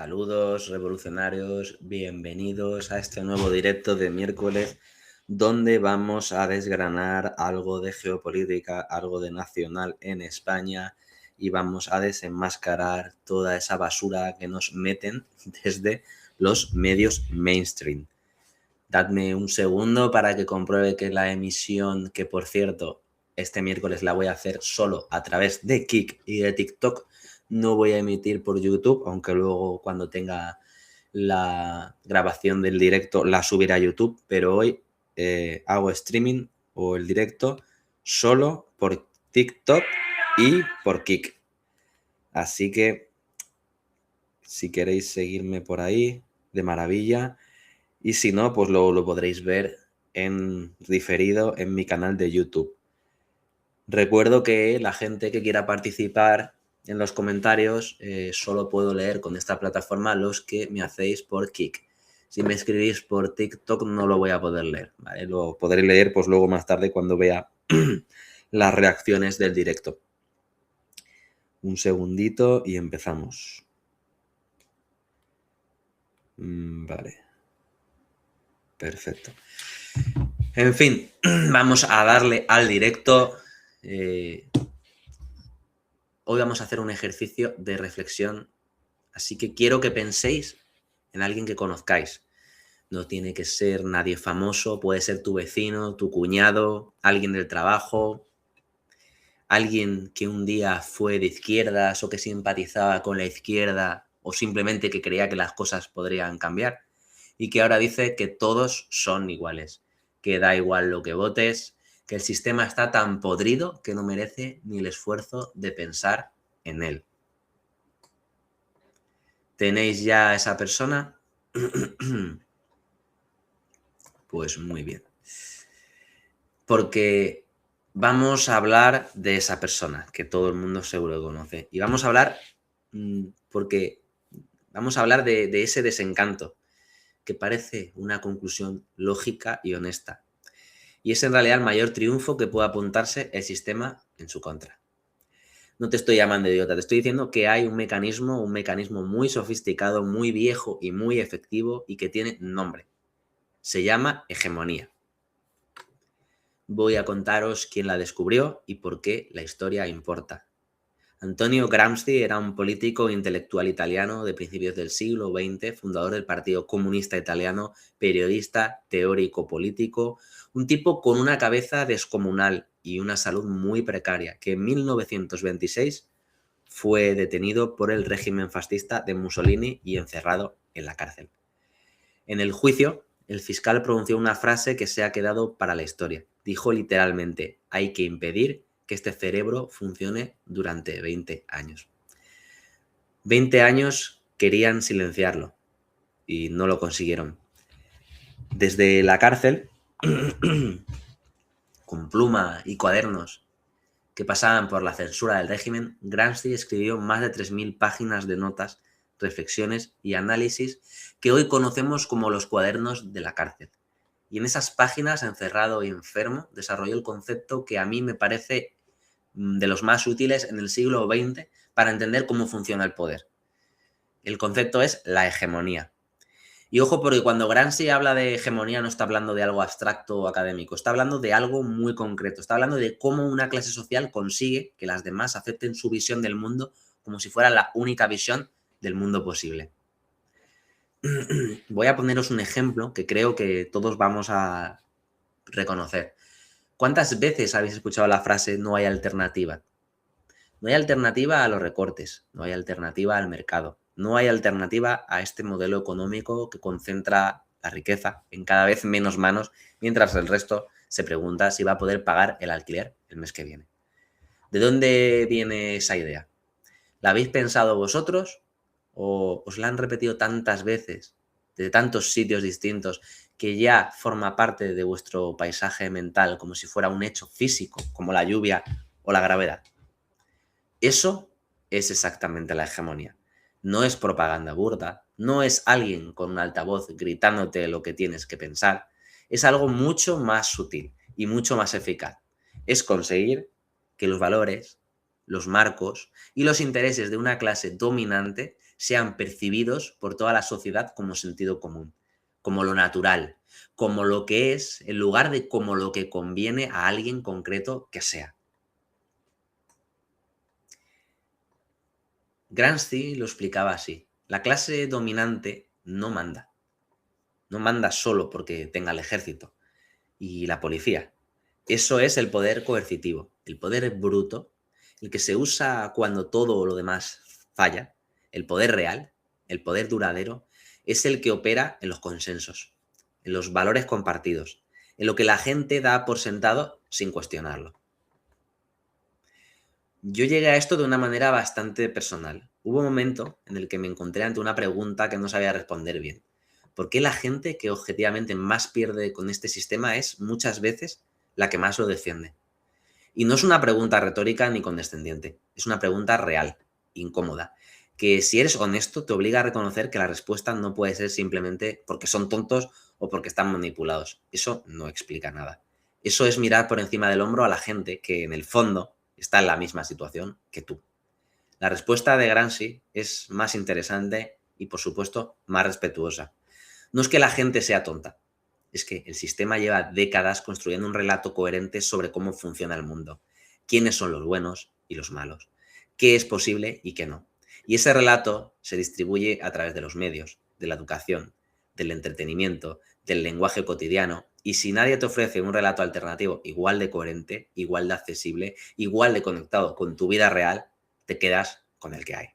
Saludos revolucionarios, bienvenidos a este nuevo directo de miércoles donde vamos a desgranar algo de geopolítica, algo de nacional en España y vamos a desenmascarar toda esa basura que nos meten desde los medios mainstream. Dadme un segundo para que compruebe que la emisión, que por cierto, este miércoles la voy a hacer solo a través de Kik y de TikTok. No voy a emitir por YouTube, aunque luego cuando tenga la grabación del directo la subiré a YouTube, pero hoy hago streaming o el directo solo por TikTok y por Kik. Así que si queréis seguirme por ahí, de maravilla. Y si no, pues lo podréis ver en diferido en mi canal de YouTube. Recuerdo que la gente que quiera participar en los comentarios solo puedo leer con esta plataforma los que me hacéis por Kik. Si me escribís por TikTok no lo voy a poder leer, ¿vale? Lo podré leer pues luego más tarde cuando vea las reacciones del directo. Un segundito y empezamos. Vale. Perfecto. En fin, vamos a darle al directo. Hoy vamos a hacer un ejercicio de reflexión, así que quiero que penséis en alguien que conozcáis. No tiene que ser nadie famoso, puede ser tu vecino, tu cuñado, alguien del trabajo, alguien que un día fue de izquierdas o que simpatizaba con la izquierda o simplemente que creía que las cosas podrían cambiar y que ahora dice que todos son iguales, que da igual lo que votes, que el sistema está tan podrido que no merece ni el esfuerzo de pensar en él. ¿Tenéis ya a esa persona? Pues muy bien. Porque vamos a hablar de esa persona que todo el mundo seguro conoce. Y vamos a hablar porque vamos a hablar de ese desencanto que parece una conclusión lógica y honesta. Y es en realidad el mayor triunfo que puede apuntarse el sistema en su contra. No te estoy llamando idiota, te estoy diciendo que hay un mecanismo muy sofisticado, muy viejo y muy efectivo y que tiene nombre. Se llama hegemonía. Voy a contaros quién la descubrió y por qué la historia importa. Antonio Gramsci era un político e intelectual italiano de principios del siglo XX, fundador del Partido Comunista Italiano, periodista, teórico político, un tipo con una cabeza descomunal y una salud muy precaria, que en 1926 fue detenido por el régimen fascista de Mussolini y encerrado en la cárcel. En el juicio, el fiscal pronunció una frase que se ha quedado para la historia. Dijo literalmente: hay que impedir que este cerebro funcione durante 20 años. 20 años querían silenciarlo y no lo consiguieron. Desde la cárcel, con pluma y cuadernos que pasaban por la censura del régimen, Gramsci escribió más de 3.000 páginas de notas, reflexiones y análisis que hoy conocemos como los cuadernos de la cárcel. Y en esas páginas, encerrado y enfermo, desarrolló el concepto que a mí me parece de los más útiles en el siglo XX para entender cómo funciona el poder. El concepto es la hegemonía. Y ojo, porque cuando Gramsci habla de hegemonía no está hablando de algo abstracto o académico, está hablando de algo muy concreto, está hablando de cómo una clase social consigue que las demás acepten su visión del mundo como si fuera la única visión del mundo posible. Voy a poneros un ejemplo que creo que todos vamos a reconocer. ¿Cuántas veces habéis escuchado la frase no hay alternativa? No hay alternativa a los recortes, no hay alternativa al mercado, no hay alternativa a este modelo económico que concentra la riqueza en cada vez menos manos, mientras el resto se pregunta si va a poder pagar el alquiler el mes que viene. ¿De dónde viene esa idea? ¿La habéis pensado vosotros o os la han repetido tantas veces, de tantos sitios distintos, que ya forma parte de vuestro paisaje mental como si fuera un hecho físico, como la lluvia o la gravedad? Eso es exactamente la hegemonía. No es propaganda burda, no es alguien con un altavoz gritándote lo que tienes que pensar. Es algo mucho más sutil y mucho más eficaz. Es conseguir que los valores, los marcos y los intereses de una clase dominante sean percibidos por toda la sociedad como sentido común, como lo natural, como lo que es, en lugar de como lo que conviene a alguien concreto que sea. Gramsci lo explicaba así: la clase dominante no manda solo porque tenga el ejército y la policía. Eso es el poder coercitivo, el poder bruto, el que se usa cuando todo lo demás falla. El poder real, el poder duradero, es el que opera en los consensos, en los valores compartidos, en lo que la gente da por sentado sin cuestionarlo. Yo llegué a esto de una manera bastante personal. Hubo un momento en el que me encontré ante una pregunta que no sabía responder bien. ¿Por qué la gente que objetivamente más pierde con este sistema es muchas veces la que más lo defiende? Y no es una pregunta retórica ni condescendiente, es una pregunta real, incómoda, que si eres honesto te obliga a reconocer que la respuesta no puede ser simplemente porque son tontos o porque están manipulados. Eso no explica nada. Eso es mirar por encima del hombro a la gente que en el fondo está en la misma situación que tú. La respuesta de Gramsci es más interesante y, por supuesto, más respetuosa. No es que la gente sea tonta, es que el sistema lleva décadas construyendo un relato coherente sobre cómo funciona el mundo, quiénes son los buenos y los malos, qué es posible y qué no. Y ese relato se distribuye a través de los medios, de la educación, del entretenimiento, del lenguaje cotidiano. Y si nadie te ofrece un relato alternativo igual de coherente, igual de accesible, igual de conectado con tu vida real, te quedas con el que hay.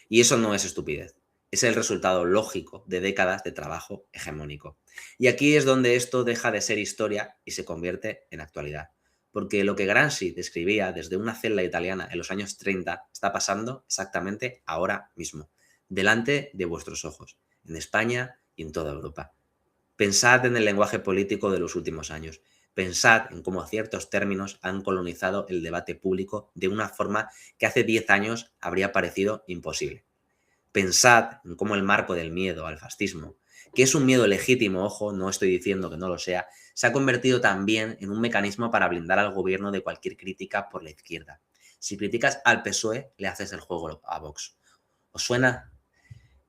Y eso no es estupidez, es el resultado lógico de décadas de trabajo hegemónico. Y aquí es donde esto deja de ser historia y se convierte en actualidad. Porque lo que Gramsci describía desde una celda italiana en los años 30 está pasando exactamente ahora mismo, delante de vuestros ojos, en España y en toda Europa. Pensad en el lenguaje político de los últimos años. Pensad en cómo ciertos términos han colonizado el debate público de una forma que hace 10 años habría parecido imposible. Pensad en cómo el marco del miedo al fascismo, que es un miedo legítimo, ojo, no estoy diciendo que no lo sea, se ha convertido también en un mecanismo para blindar al gobierno de cualquier crítica por la izquierda. Si criticas al PSOE, le haces el juego a Vox. ¿Os suena?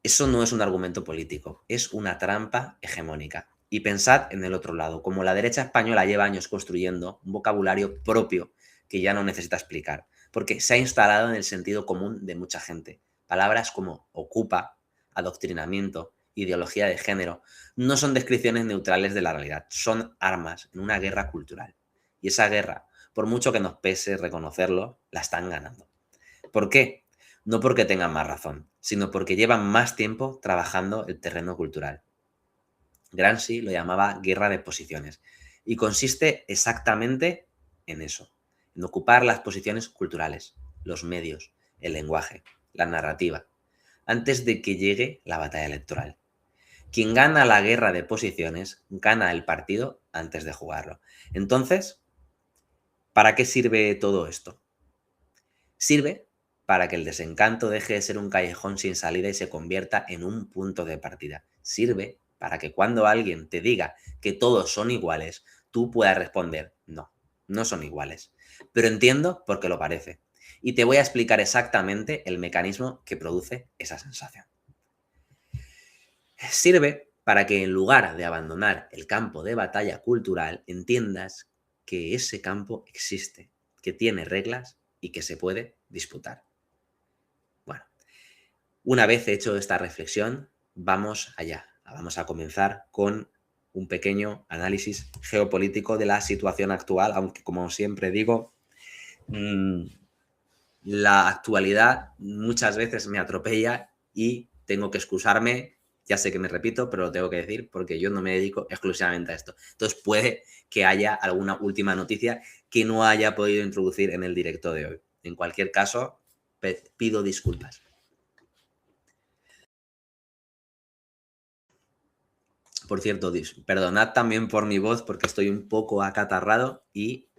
Eso no es un argumento político, es una trampa hegemónica. Y pensad en el otro lado, como la derecha española lleva años construyendo un vocabulario propio que ya no necesita explicar, porque se ha instalado en el sentido común de mucha gente. Palabras como ocupa, adoctrinamiento, ideología de género, no son descripciones neutrales de la realidad, son armas en una guerra cultural. Y esa guerra, por mucho que nos pese reconocerlo, la están ganando. ¿Por qué? No porque tengan más razón, sino porque llevan más tiempo trabajando el terreno cultural. Gramsci lo llamaba guerra de posiciones y consiste exactamente en eso, en ocupar las posiciones culturales, los medios, el lenguaje, la narrativa, antes de que llegue la batalla electoral. Quien gana la guerra de posiciones gana el partido antes de jugarlo. Entonces, ¿para qué sirve todo esto? Sirve para que el desencanto deje de ser un callejón sin salida y se convierta en un punto de partida. Sirve para que cuando alguien te diga que todos son iguales, tú puedas responder, no, no son iguales. Pero entiendo por qué lo parece. Y te voy a explicar exactamente el mecanismo que produce esa sensación. Sirve para que en lugar de abandonar el campo de batalla cultural, entiendas que ese campo existe, que tiene reglas y que se puede disputar. Bueno, una vez hecho esta reflexión, vamos allá. Vamos a comenzar con un pequeño análisis geopolítico de la situación actual, aunque como siempre digo, la actualidad muchas veces me atropella y tengo que excusarme. Ya sé que me repito, pero lo tengo que decir porque yo no me dedico exclusivamente a esto. Entonces puede que haya alguna última noticia que no haya podido introducir en el directo de hoy. En cualquier caso, pido disculpas. Por cierto, perdonad también por mi voz porque estoy un poco acatarrado y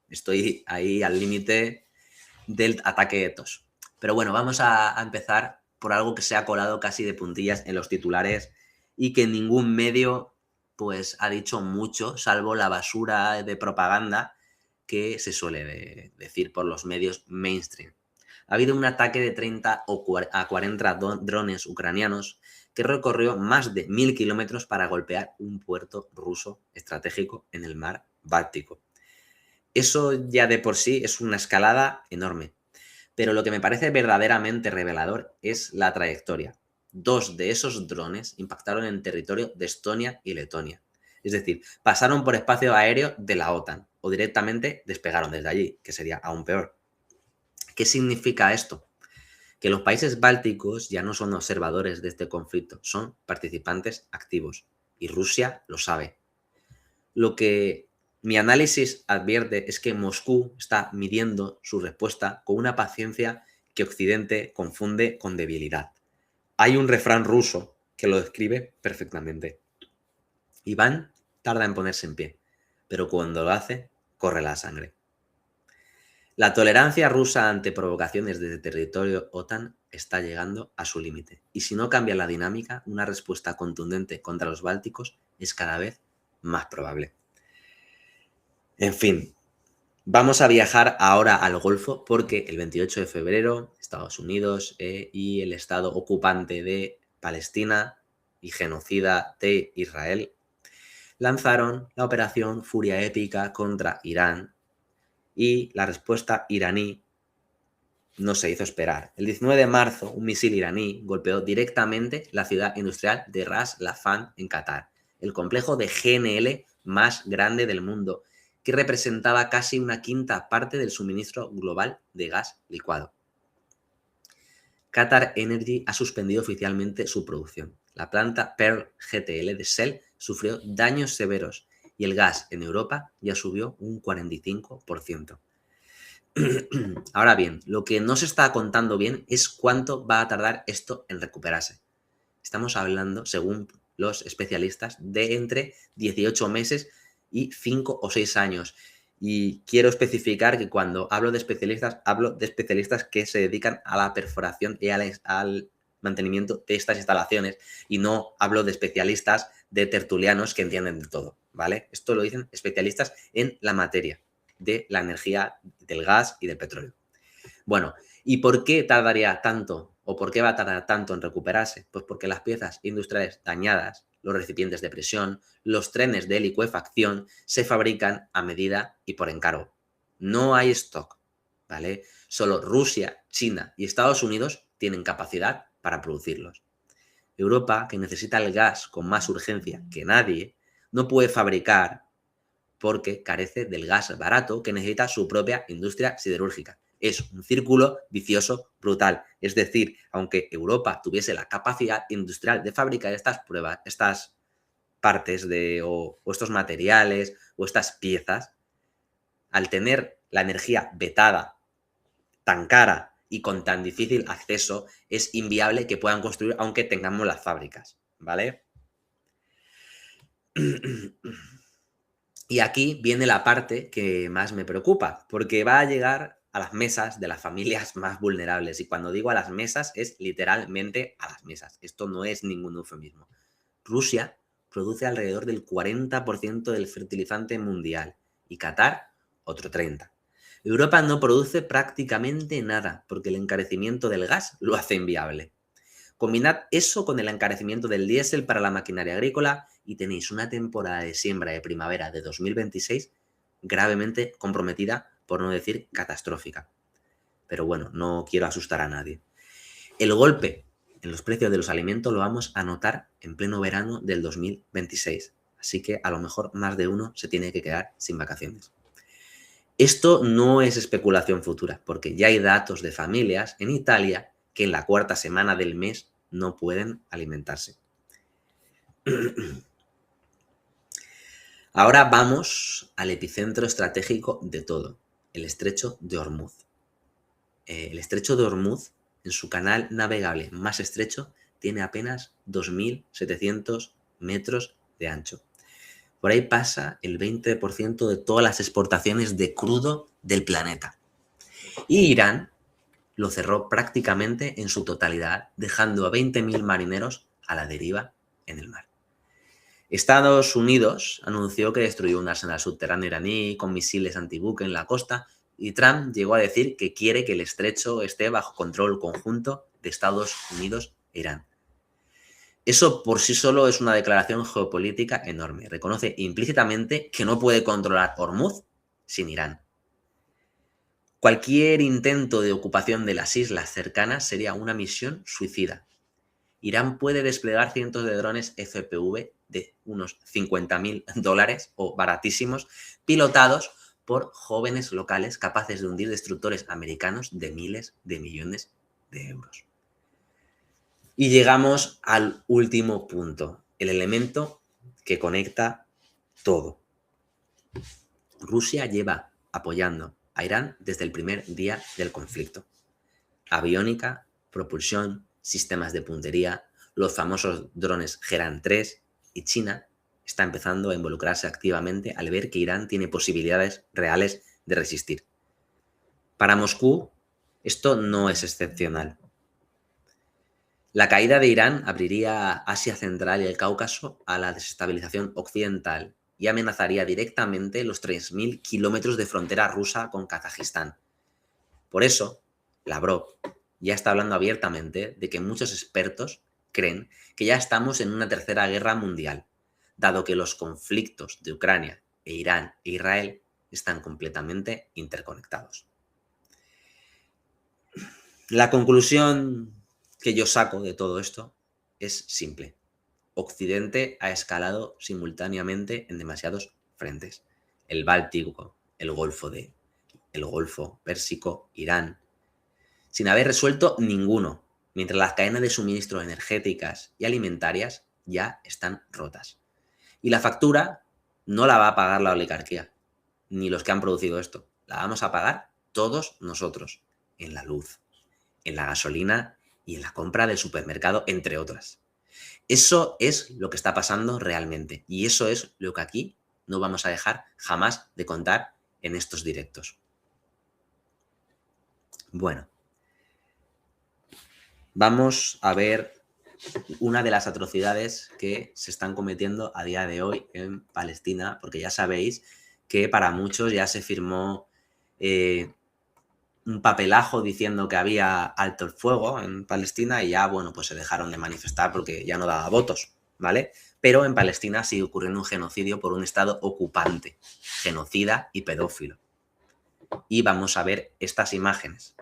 estoy ahí al límite del ataque de tos. Pero bueno, vamos a empezar por algo que se ha colado casi de puntillas en los titulares y que ningún medio pues ha dicho mucho, salvo la basura de propaganda que se suele decir por los medios mainstream. ha habido un ataque de 30 a 40 drones ucranianos que recorrió más de 1000 kilómetros para golpear un puerto ruso estratégico en el mar Báltico. Eso ya de por sí es una escalada enorme. Pero lo que me parece verdaderamente revelador es la trayectoria. 2 de esos drones impactaron en territorio de Estonia y Letonia. Es decir, pasaron por espacio aéreo de la OTAN o directamente despegaron desde allí, que sería aún peor. ¿Qué significa esto? Que los países bálticos ya no son observadores de este conflicto, son participantes activos. Y Rusia lo sabe. Lo que mi análisis advierte es que Moscú está midiendo su respuesta con una paciencia que Occidente confunde con debilidad. Hay un refrán ruso que lo describe perfectamente. Iván tarda en ponerse en pie, pero cuando lo hace, corre la sangre. La tolerancia rusa ante provocaciones desde territorio OTAN está llegando a su límite. Y si no cambia la dinámica, una respuesta contundente contra los bálticos es cada vez más probable. En fin, vamos a viajar ahora al Golfo porque el 28 de febrero Estados Unidos y el Estado ocupante de Palestina y genocida de Israel lanzaron la operación Furia Épica contra Irán y la respuesta iraní no se hizo esperar. El 19 de marzo, un misil iraní golpeó directamente la ciudad industrial de Ras Laffan en Qatar, el complejo de GNL más grande del mundo, que representaba casi una quinta parte del suministro global de gas licuado. Qatar Energy ha suspendido oficialmente su producción. La planta Pearl GTL de Shell sufrió daños severos y el gas en Europa ya subió un 45%. Ahora bien, lo que no se está contando bien es cuánto va a tardar esto en recuperarse. Estamos hablando, según los especialistas, de entre 18 meses y 5 o 6 años. Y quiero especificar que cuando hablo de especialistas que se dedican a la perforación y al mantenimiento de estas instalaciones y no hablo de especialistas, de tertulianos que entienden de todo, ¿vale? Esto lo dicen especialistas en la materia de la energía, del gas y del petróleo. Bueno, ¿y por qué tardaría tanto o por qué va a tardar tanto en recuperarse? Pues porque las piezas industriales dañadas, los recipientes de presión, los trenes de licuefacción se fabrican a medida y por encargo. No hay stock, ¿vale? Solo Rusia, China y Estados Unidos tienen capacidad para producirlos. Europa, que necesita el gas con más urgencia que nadie, no puede fabricar porque carece del gas barato que necesita su propia industria siderúrgica. Es un círculo vicioso brutal. Es decir, aunque Europa tuviese la capacidad industrial de fabricar estas partes o estos materiales o estas piezas, al tener la energía vetada, tan cara y con tan difícil acceso, es inviable que puedan construir aunque tengamos las fábricas, ¿vale? Y aquí viene la parte que más me preocupa, porque va a llegar a las mesas de las familias más vulnerables. Y cuando digo a las mesas, es literalmente a las mesas. Esto no es ningún eufemismo. Rusia produce alrededor del 40% del fertilizante mundial y Qatar otro 30%. Europa no produce prácticamente nada porque el encarecimiento del gas lo hace inviable. Combinad eso con el encarecimiento del diésel para la maquinaria agrícola y tenéis una temporada de siembra de primavera de 2026 gravemente comprometida, por no decir catastrófica. Pero bueno, no quiero asustar a nadie. El golpe en los precios de los alimentos lo vamos a notar en pleno verano del 2026. Así que a lo mejor más de uno se tiene que quedar sin vacaciones. Esto no es especulación futura, porque ya hay datos de familias en Italia que en la cuarta semana del mes no pueden alimentarse. Ahora vamos al epicentro estratégico de todo, el estrecho de Ormuz. El estrecho de Ormuz, en su canal navegable más estrecho, tiene apenas 2.700 metros de ancho. Por ahí pasa el 20% de todas las exportaciones de crudo del planeta. Y Irán lo cerró prácticamente en su totalidad, dejando a 20.000 marineros a la deriva en el mar. Estados Unidos anunció que destruyó un arsenal subterráneo iraní con misiles antibuque en la costa Y Trump llegó a decir que quiere que el estrecho esté bajo control conjunto de Estados Unidos e Irán. Eso por sí solo es una declaración geopolítica enorme. Reconoce implícitamente que no puede controlar Hormuz sin Irán. Cualquier intento de ocupación de las islas cercanas sería una misión suicida. Irán puede desplegar cientos de drones FPV de unos $50.000 o baratísimos, pilotados por jóvenes locales capaces de hundir destructores americanos de miles de millones de euros. Y llegamos al último punto, el elemento que conecta todo. Rusia lleva apoyando a Irán desde el primer día del conflicto. Aviónica, propulsión, sistemas de puntería, los famosos drones Geran 3 y China está empezando a involucrarse activamente al ver que Irán tiene posibilidades reales de resistir. Para Moscú, esto no es excepcional. La caída de Irán abriría Asia Central y el Cáucaso a la desestabilización occidental y amenazaría directamente los 3.000 kilómetros de frontera rusa con Kazajistán. Por eso, Lavrov ya está hablando abiertamente de que muchos expertos creen que ya estamos en una tercera guerra mundial, dado que los conflictos de Ucrania e Irán e Israel están completamente interconectados. La conclusión que yo saco de todo esto es simple. Occidente ha escalado simultáneamente en demasiados frentes. El Báltico, el Golfo Pérsico, Irán, sin haber resuelto ninguno, mientras las cadenas de suministro energéticas y alimentarias ya están rotas. Y la factura no la va a pagar la oligarquía, ni los que han producido esto. La vamos a pagar todos nosotros, en la luz, en la gasolina y en la compra del supermercado, entre otras. Eso es lo que está pasando realmente y eso es lo que aquí no vamos a dejar jamás de contar en estos directos. Bueno, vamos a ver una de las atrocidades que se están cometiendo a día de hoy en Palestina, porque ya sabéis que para muchos ya se firmó un papelazo diciendo que había alto el fuego en Palestina y ya, bueno, pues se dejaron de manifestar porque ya no daba votos, ¿vale? Pero en Palestina sigue ocurriendo un genocidio por un Estado ocupante, genocida y pedófilo. Y vamos a ver estas imágenes.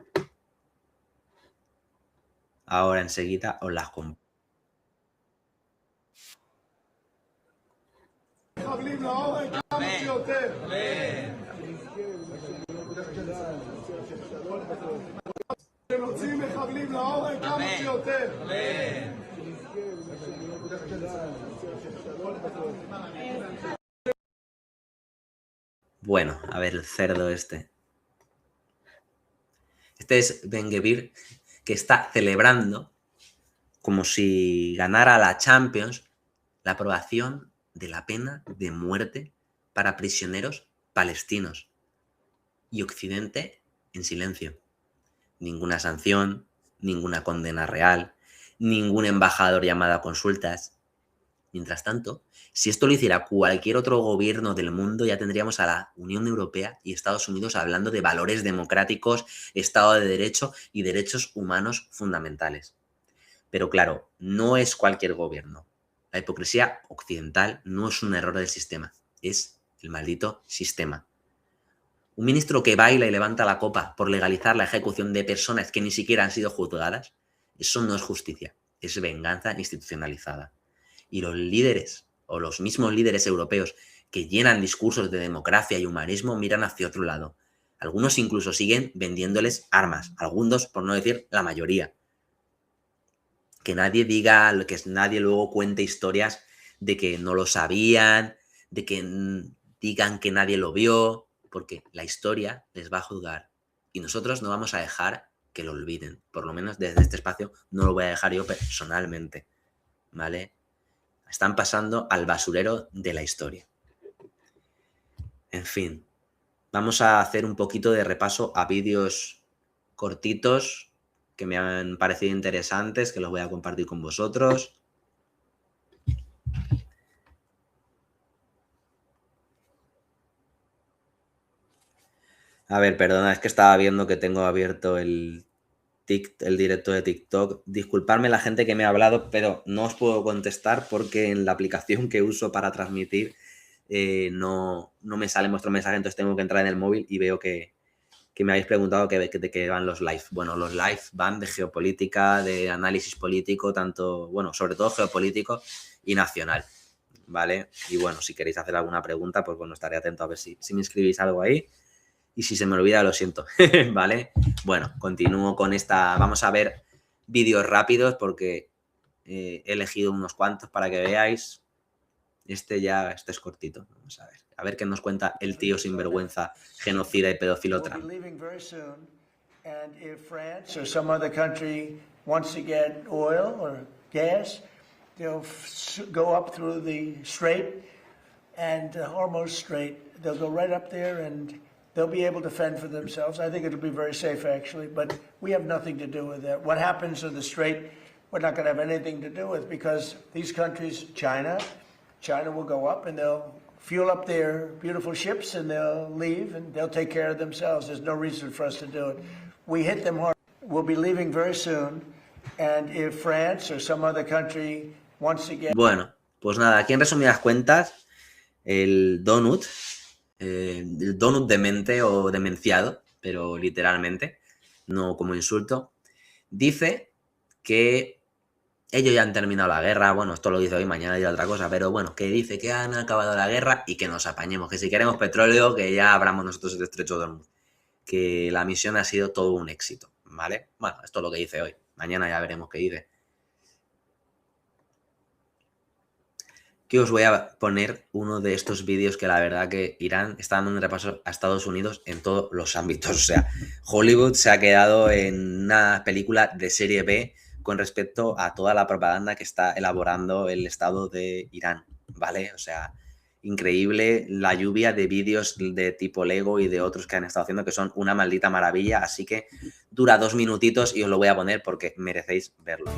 Ahora enseguida os las comparto. Bueno, a ver, el cerdo este. Este es Ben Gvir, que está celebrando, como si ganara la Champions, la aprobación de la pena de muerte para prisioneros palestinos. Y Occidente en silencio. Ninguna sanción, ninguna condena real, ningún embajador llamado a consultas. Mientras tanto, si esto lo hiciera cualquier otro gobierno del mundo, ya tendríamos a la Unión Europea y Estados Unidos hablando de valores democráticos, Estado de Derecho y derechos humanos fundamentales. Pero claro, no es cualquier gobierno. La hipocresía occidental no es un error del sistema, es el maldito sistema. Un ministro que baila y levanta la copa por legalizar la ejecución de personas que ni siquiera han sido juzgadas, eso no es justicia, es venganza institucionalizada. Y los líderes, o los mismos líderes europeos que llenan discursos de democracia y humanismo, miran hacia otro lado. Algunos incluso siguen vendiéndoles armas, algunos, por no decir la mayoría. Que nadie diga, que nadie luego cuente historias de que no lo sabían, de que digan que nadie lo vio, porque la historia les va a juzgar y nosotros no vamos a dejar que lo olviden. Por lo menos desde este espacio no lo voy a dejar yo personalmente, ¿vale? Están pasando al basurero de la historia. En fin, vamos a hacer un poquito de repaso a vídeos cortitos que me han parecido interesantes, que los voy a compartir con vosotros. A ver, perdona, es que estaba viendo que tengo abierto el directo de TikTok. Disculpadme la gente que me ha hablado, pero no os puedo contestar porque en la aplicación que uso para transmitir no me sale vuestro mensaje, entonces tengo que entrar en el móvil y veo que me habéis preguntado de qué van los live. Bueno, los live van de geopolítica, de análisis político, tanto, bueno, sobre todo geopolítico y nacional, ¿vale? Y bueno, si queréis hacer alguna pregunta, pues bueno, estaré atento a ver si me escribís algo ahí. Y si se me olvida, lo siento, ¿vale? Bueno, continúo con esta. Vamos a ver vídeos rápidos porque he elegido unos cuantos para que veáis. Este es cortito. Vamos a ver qué nos cuenta el tío sinvergüenza, genocida y pedófilo Trump. And if France or some other country wants to get oil or gas, they'll go up through the Strait and Hormuz Strait. They'll go right up there and they'll be able to fend for themselves. I think it'll be very safe, actually, but we have nothing to do with that. What happens in the Strait, we're not going to have anything to do with, because these countries, China will go up and they'll fuel up their beautiful ships and they'll leave and they'll take care of themselves. There's no reason for us to do it. We hit them hard. We'll be leaving very soon. And if France or some other country wants to get... Bueno, pues nada, aquí en resumidas cuentas, el donut demente o demenciado, pero literalmente, no como insulto, dice que ellos ya han terminado la guerra. Bueno, esto lo dice hoy, mañana dirá otra cosa, pero bueno, que dice que han acabado la guerra y que nos apañemos, que si queremos petróleo, que ya abramos nosotros el estrecho de Hormuz, que la misión ha sido todo un éxito, ¿vale? Bueno, esto es lo que dice hoy, mañana ya veremos qué dice. Que os voy a poner uno de estos vídeos que la verdad que Irán está dando un repaso a Estados Unidos en todos los ámbitos. O sea, Hollywood se ha quedado en una película de serie B con respecto a toda la propaganda que está elaborando el Estado de Irán, ¿vale? O sea, increíble la lluvia de vídeos de tipo Lego y de otros que han estado haciendo que son una maldita maravilla. Así que dura 2 minutitos y os lo voy a poner porque merecéis verlo.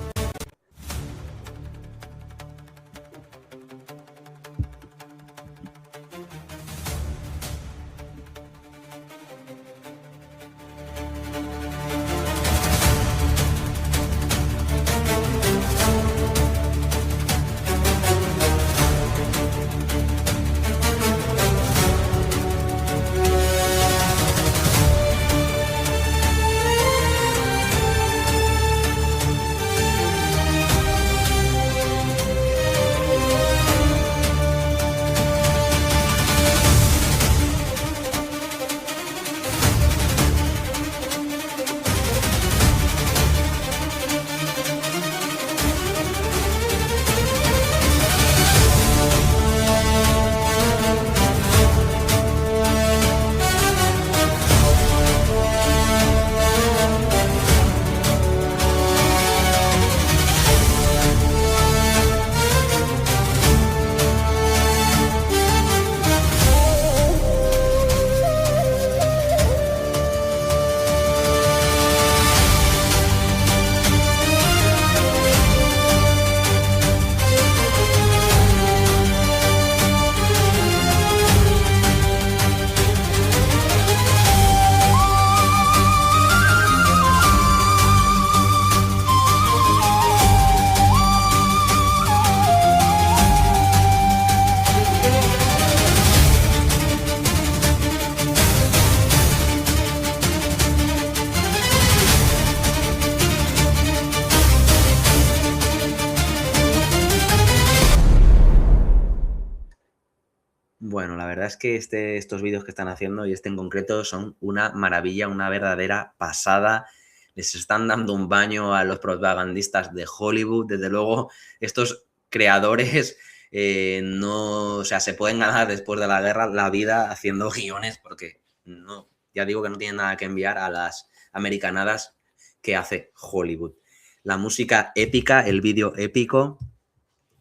Bueno, la verdad es que estos vídeos que están haciendo y este en concreto son una maravilla, una verdadera pasada. Les están dando un baño a los propagandistas de Hollywood. Desde luego, estos creadores o sea, se pueden ganar después de la guerra la vida haciendo guiones porque no, ya digo que no tienen nada que enviar a las americanadas que hace Hollywood. La música épica, el vídeo épico,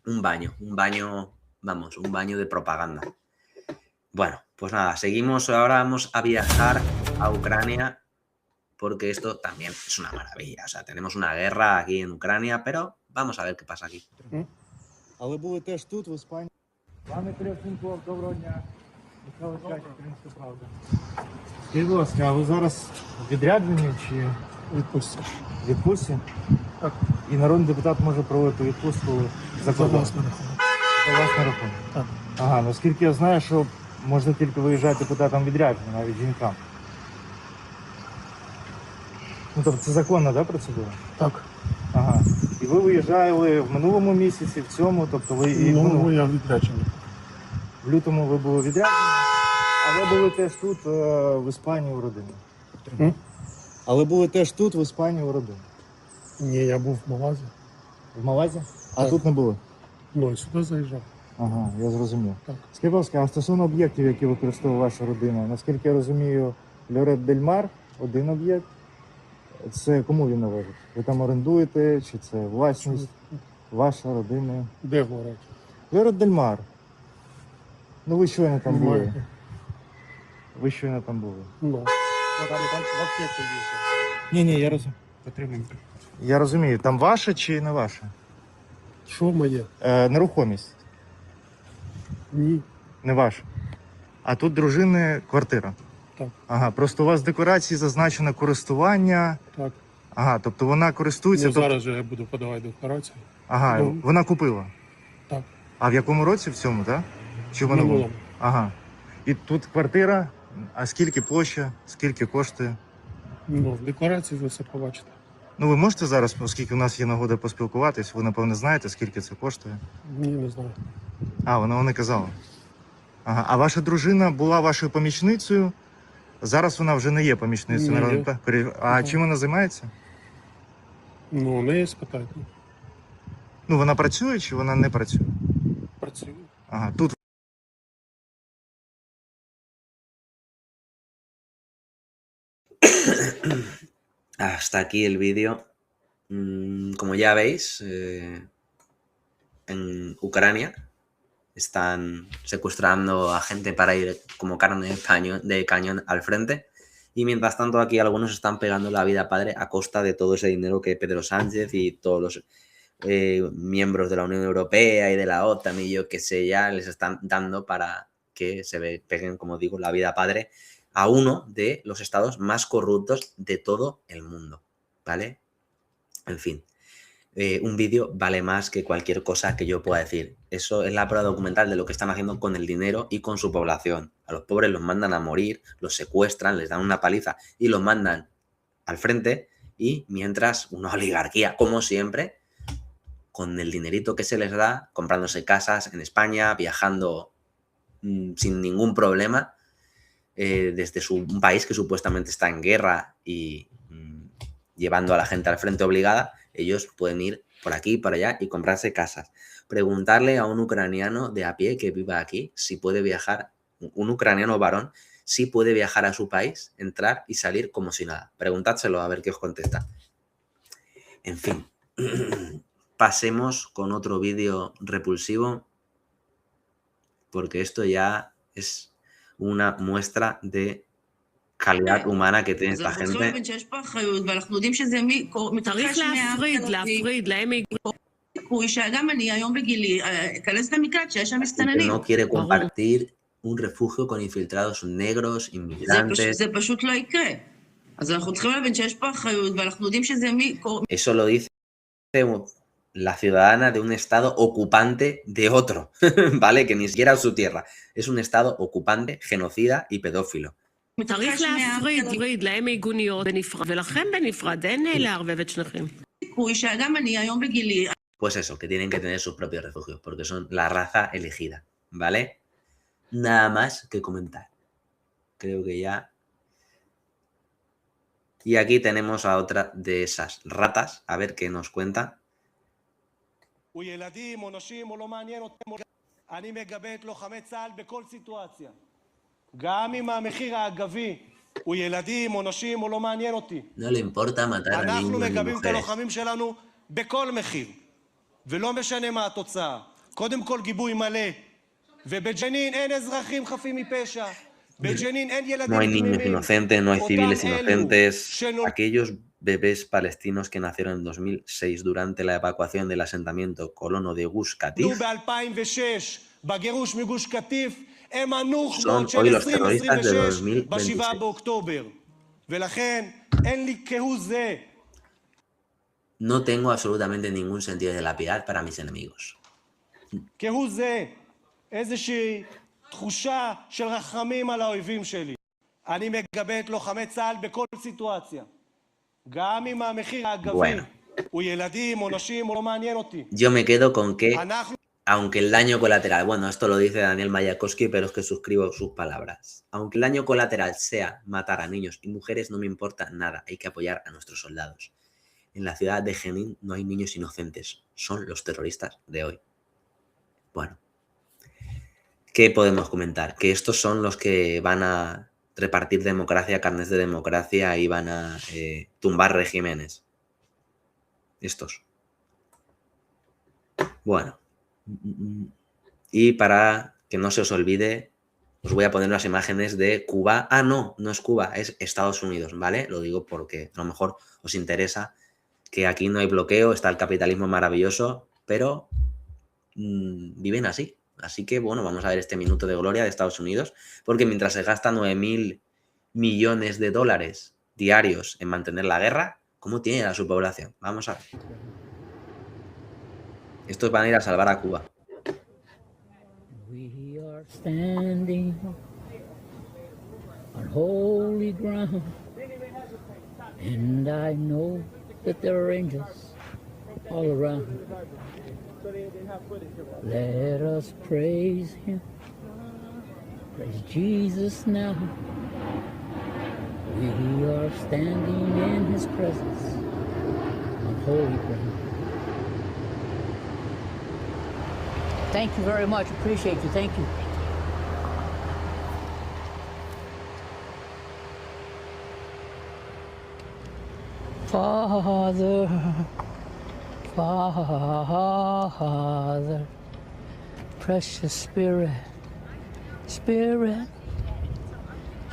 un baño, vamos, un baño de propaganda. Bueno, pues nada, seguimos. Ahora vamos a viajar a Ucrania porque esto también es una maravilla. O sea, tenemos una guerra aquí en Ucrania, pero vamos a ver qué pasa aquí. Але були теж тут, в Іспанії. Пане Трясенков, доброго дня. Михайло Ткач, Українська правда. Скажіть, будь ласка, а ви зараз в відрядженні чи Відпустці. в відпустці? Так. І народний депутат може проводити відпустку за кордон? власний рахунок. За власний рахунок? Так. Ага, наскільки я знаю, що можна тільки виїжджати депутатам відрядження, навіть жінкам. Ну, тобто це законна, да, процедура? Так. Ага. І ви виїжджали в минулому місяці, в цьому, тобто ви і Ну, я відряджений. в лютому ви були відряджені, а ви були теж тут, в Іспанії у родині. М? Але були теж тут, в Іспанії у родині. Ні, я був в Малазі. В Малайзії? А Так. тут не було? Ну, і сюди заїжджав. Ага, я зрозумів. Так. Скажіть, будь ласка, а стосовно об'єктів, які використовує ваша родина, наскільки я розумію, Льорет Дель Мар – один об'єкт. Це кому він належить? Ви там орендуєте, чи це власність ваша родина? Де в Лореті? Льорет Дель Мар. Ну ви щойно там були. Немає. Ви щойно там були. Ну. Там в аптеку їздив. Ні, я розумію. Потримінка. Я розумію, там ваше чи не ваше? Що моє? Нерухомість. Ні. Не ваша. А тут дружини квартира. Так. Ага, просто у вас в декларації зазначено користування. Так. Ага, тобто вона користується. Ну, тобто- зараз же я буду подавати декларацію. Ага, Ну. вона купила. Так. А в якому році в цьому, так? Чи в минулому? Минулому. Ага. І тут квартира, а скільки площа, скільки коштує? Ну, в декларації ви все побачите. Ну ви можете зараз, оскільки у нас є нагода поспілкуватись, ви напевно знаєте, скільки це коштує? Ні, не знаю. А, вона не казала. Ага. А ваша дружина була вашою помічницею? Зараз вона вже не є помічницею. Не є. народним А Ага. чим вона займається? Ну, у неї спитайте. Ну, вона працює чи вона не працює? Працюю. Ага, тут. Hasta aquí el vídeo. Como ya veis, en Ucrania están secuestrando a gente para ir como carne de cañón al frente. Y mientras tanto aquí algunos están pegando la vida padre a costa de todo ese dinero que Pedro Sánchez y todos los miembros de la Unión Europea y de la OTAN y yo que sé ya les están dando para que se peguen, como digo, la vida padre a uno de los estados más corruptos de todo el mundo, ¿vale? En fin, un vídeo vale más que cualquier cosa que yo pueda decir. Eso es la prueba documental de lo que están haciendo con el dinero y con su población. A los pobres los mandan a morir, los secuestran, les dan una paliza y los mandan al frente y mientras una oligarquía, como siempre, con el dinerito que se les da, comprándose casas en España, viajando sin ningún problema, desde un país que supuestamente está en guerra y llevando a la gente al frente obligada, ellos pueden ir por aquí y por allá y comprarse casas. Preguntarle a un ucraniano de a pie que viva aquí si puede viajar, un ucraniano varón, si puede viajar a su país, entrar y salir como si nada. Preguntádselo a ver qué os contesta. En fin, pasemos con otro vídeo repulsivo, porque esto ya es una muestra de calidad humana que tiene esta gente. צריך להפריד, להם סיכוי שאדם אני היום בגילי, אכנס למקלט שיש שם Que מסתננים. no quiere compartir un refugio con infiltrados negros, inmigrantes. זה פשוט לא יקרה. אז אנחנו צריכים להבין שיש פה אחריות, ואנחנו יודעים שזה Eso lo dice la ciudadana de un estado ocupante de otro, ¿vale? Que ni siquiera es su tierra. Es un estado ocupante, genocida y pedófilo. צריך להפריד, להם מיגוניות בנפרד, ולכם בנפרד, אין לערבב את שניכם. סיכוי שאדם אני היום בגילי. Pues eso, que tienen que tener sus propios refugios, porque son la raza elegida, ¿vale? Nada más que comentar. Creo que ya... Y aquí tenemos a otra de esas ratas, a ver qué nos cuenta. אני מגבה את לוחמי צה"ל בכל סיטואציה. גם אם המחיר האגבי הוא ילדים או נשים או לא מעניין אותי. No le importa matar a אנחנו niños ni מגבים את mujeres. הלוחמים שלנו בכל מחיר. ולא משנה מה התוצאה. קודם כל גיבוי מלא. ובג'נין אין אזרחים חפים מפשע. בג'נין אין ילדים No hay niños תמימים. inocentes, no hay civiles אותם אלו inocentes. שנולדו Aquellos bebés palestinos que nacieron en 2006 durante la evacuación del asentamiento colono de Gush Katif ב-2006 בגירוש מגוש קטיף, הם Son הנוח'בות של hoy los terroristas de 2026 ב-7 2026. באוקטובר. ולכן אין לי כהוא זה No tengo absolutamente ningún sentido de la piedad para mis enemigos. כהוא זה איזושהי תחושה של רחמים על האויבים שלי. אני מגבה את לוחמי צה"ל בכל סיטואציה. גם אם המחיר האגבי Bueno, הוא ילדים או נשים או לא מעניין אותי. yo me quedo con que, אנחנו aunque el daño colateral, bueno, esto lo dice Daniel Mayakovsky, pero es que suscribo sus palabras. Aunque el daño colateral sea matar a niños y mujeres, no me importa nada. Hay que apoyar a nuestros soldados. En la ciudad de Jenin no hay niños inocentes. Son los terroristas de hoy. Bueno, ¿qué podemos comentar? Que estos son los que van a repartir democracia, carnes de democracia y van a tumbar regímenes. Estos. Bueno. Y para que no se os olvide, os voy a poner las imágenes de Cuba. Ah, no, no es Cuba, es Estados Unidos, ¿vale? Lo digo porque a lo mejor os interesa que aquí no hay bloqueo, está el capitalismo maravilloso, pero viven así. Así que, bueno, vamos a ver este minuto de gloria de Estados Unidos, porque mientras se gasta 9.000 millones de dólares diarios en mantener la guerra, ¿cómo tiene a su población? Vamos a ver. Estos van a ir a salvar a Cuba. We are standing on holy ground, and I know that there are angels all around. Let us praise him, praise Jesus now. We are standing in his presence on holy ground. Thank you very much. Appreciate you. Thank you. Father, Father, precious Spirit, Spirit,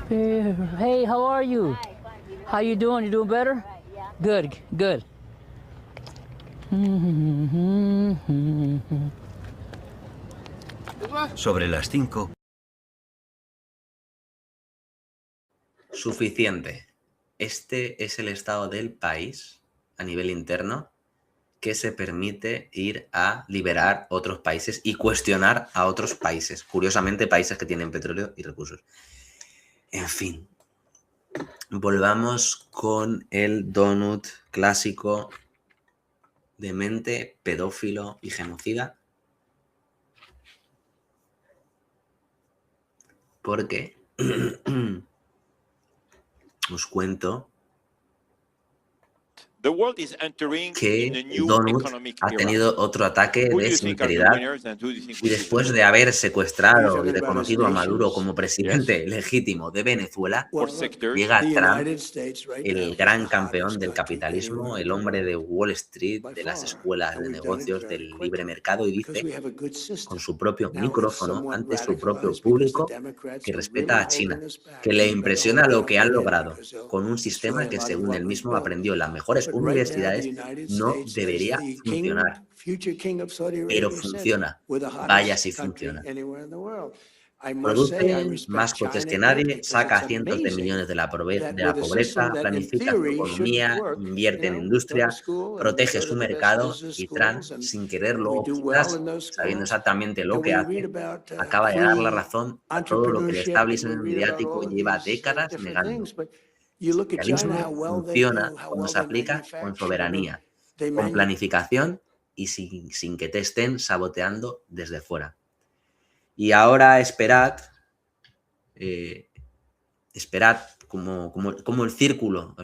Spirit. Hey, how are you? How you doing? You doing better? Good, good. Sobre las 5. Suficiente. Este es el estado del país a nivel interno que se permite ir a liberar otros países y cuestionar a otros países. Curiosamente, países que tienen petróleo y recursos. En fin. Volvamos con el donut clásico demente, pedófilo y genocida. Porque os cuento que Donut ha tenido otro ataque de sinceridad y después de haber secuestrado y reconocido a Maduro como presidente legítimo de Venezuela, llega Trump, el gran campeón del capitalismo, el hombre de Wall Street, de las escuelas de negocios, del libre mercado, y dice con su propio micrófono ante su propio público que respeta a China, que le impresiona lo que han logrado con un sistema que, según él mismo aprendió en las mejores universidades, no debería funcionar. Pero funciona. Vaya si funciona. Produce más coches que nadie, saca a cientos de millones de la pobreza, planifica su economía, invierte en industria, protege su mercado y Trump, sin quererlo o quizás sabiendo exactamente lo que hace, acaba de dar la razón a todo lo que el establishment mediático lleva décadas negando. El capitalismo funciona cuando se aplica con soberanía, con planificación y sin que te estén saboteando desde fuera. Y ahora esperad como el círculo,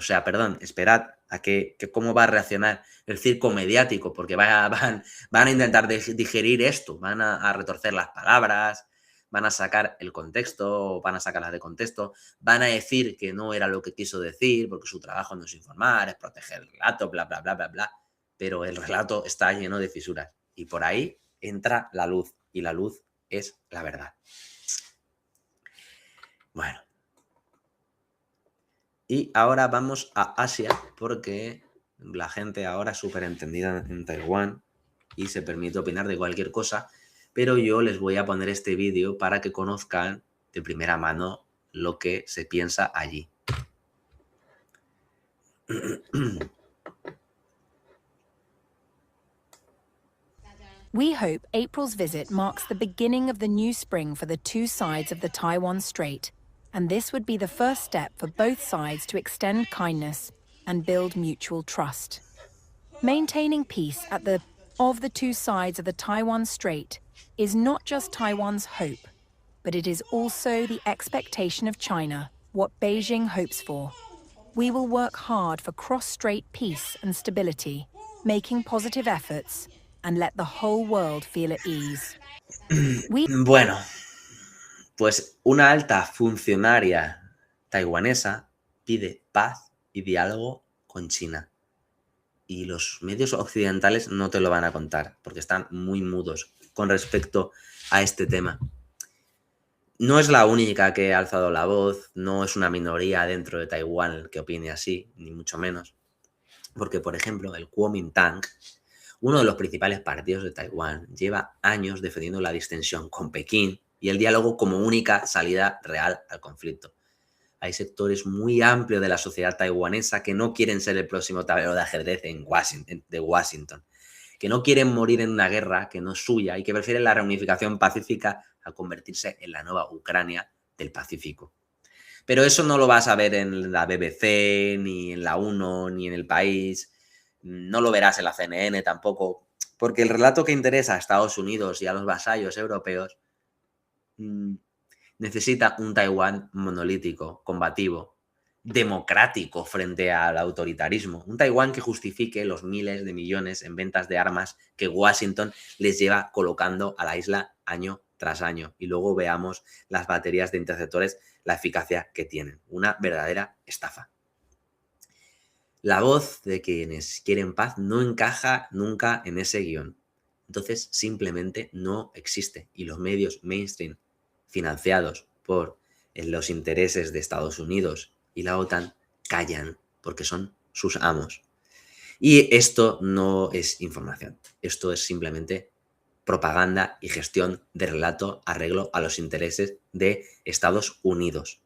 esperad a que cómo va a reaccionar el circo mediático, porque van a intentar digerir esto, van a retorcer las palabras, van a sacar el contexto, van a sacarlas de contexto, van a decir que no era lo que quiso decir, porque su trabajo no es informar, es proteger el relato, bla, bla, bla, bla, bla, pero el relato está lleno de fisuras y por ahí entra la luz y la luz es la verdad. Bueno. Y ahora vamos a Asia, porque la gente ahora es súper entendida en Taiwán y se permite opinar de cualquier cosa, pero yo les voy a poner este vídeo para que conozcan de primera mano lo que se piensa allí. We hope April's visit marks the beginning of the new spring for the two sides of the Taiwan Strait, and this would be the first step for both sides to extend kindness and build mutual trust. Maintaining peace at the two sides of the Taiwan Strait is not just Taiwan's hope, but it is also the expectation of China, what Beijing hopes for. We will work hard for cross-strait peace and stability, making positive efforts, and let the whole world feel at ease. Bueno, pues una alta funcionaria taiwanesa pide paz y diálogo con China. Y los medios occidentales no te lo van a contar, porque están muy mudos con respecto a este tema. No es la única que ha alzado la voz, no es una minoría dentro de Taiwán que opine así, ni mucho menos. Porque, por ejemplo, el Kuomintang, uno de los principales partidos de Taiwán, lleva años defendiendo la distensión con Pekín y el diálogo como única salida real al conflicto. Hay sectores muy amplios de la sociedad taiwanesa que no quieren ser el próximo tablero de ajedrez de Washington, que no quieren morir en una guerra que no es suya y que prefieren la reunificación pacífica a convertirse en la nueva Ucrania del Pacífico. Pero eso no lo vas a ver en la BBC, ni en la UNO, ni en El País. No lo verás en la CNN tampoco, porque el relato que interesa a Estados Unidos y a los vasallos europeos necesita un Taiwán monolítico, combativo, democrático frente al autoritarismo. Un Taiwán que justifique los miles de millones en ventas de armas que Washington les lleva colocando a la isla año tras año. Y luego veamos las baterías de interceptores, la eficacia que tienen. Una verdadera estafa. La voz de quienes quieren paz no encaja nunca en ese guión. Entonces simplemente no existe. Y los medios mainstream financiados por los intereses de Estados Unidos y la OTAN callan porque son sus amos. Y esto no es información. Esto es simplemente propaganda y gestión de relato arreglo a los intereses de Estados Unidos.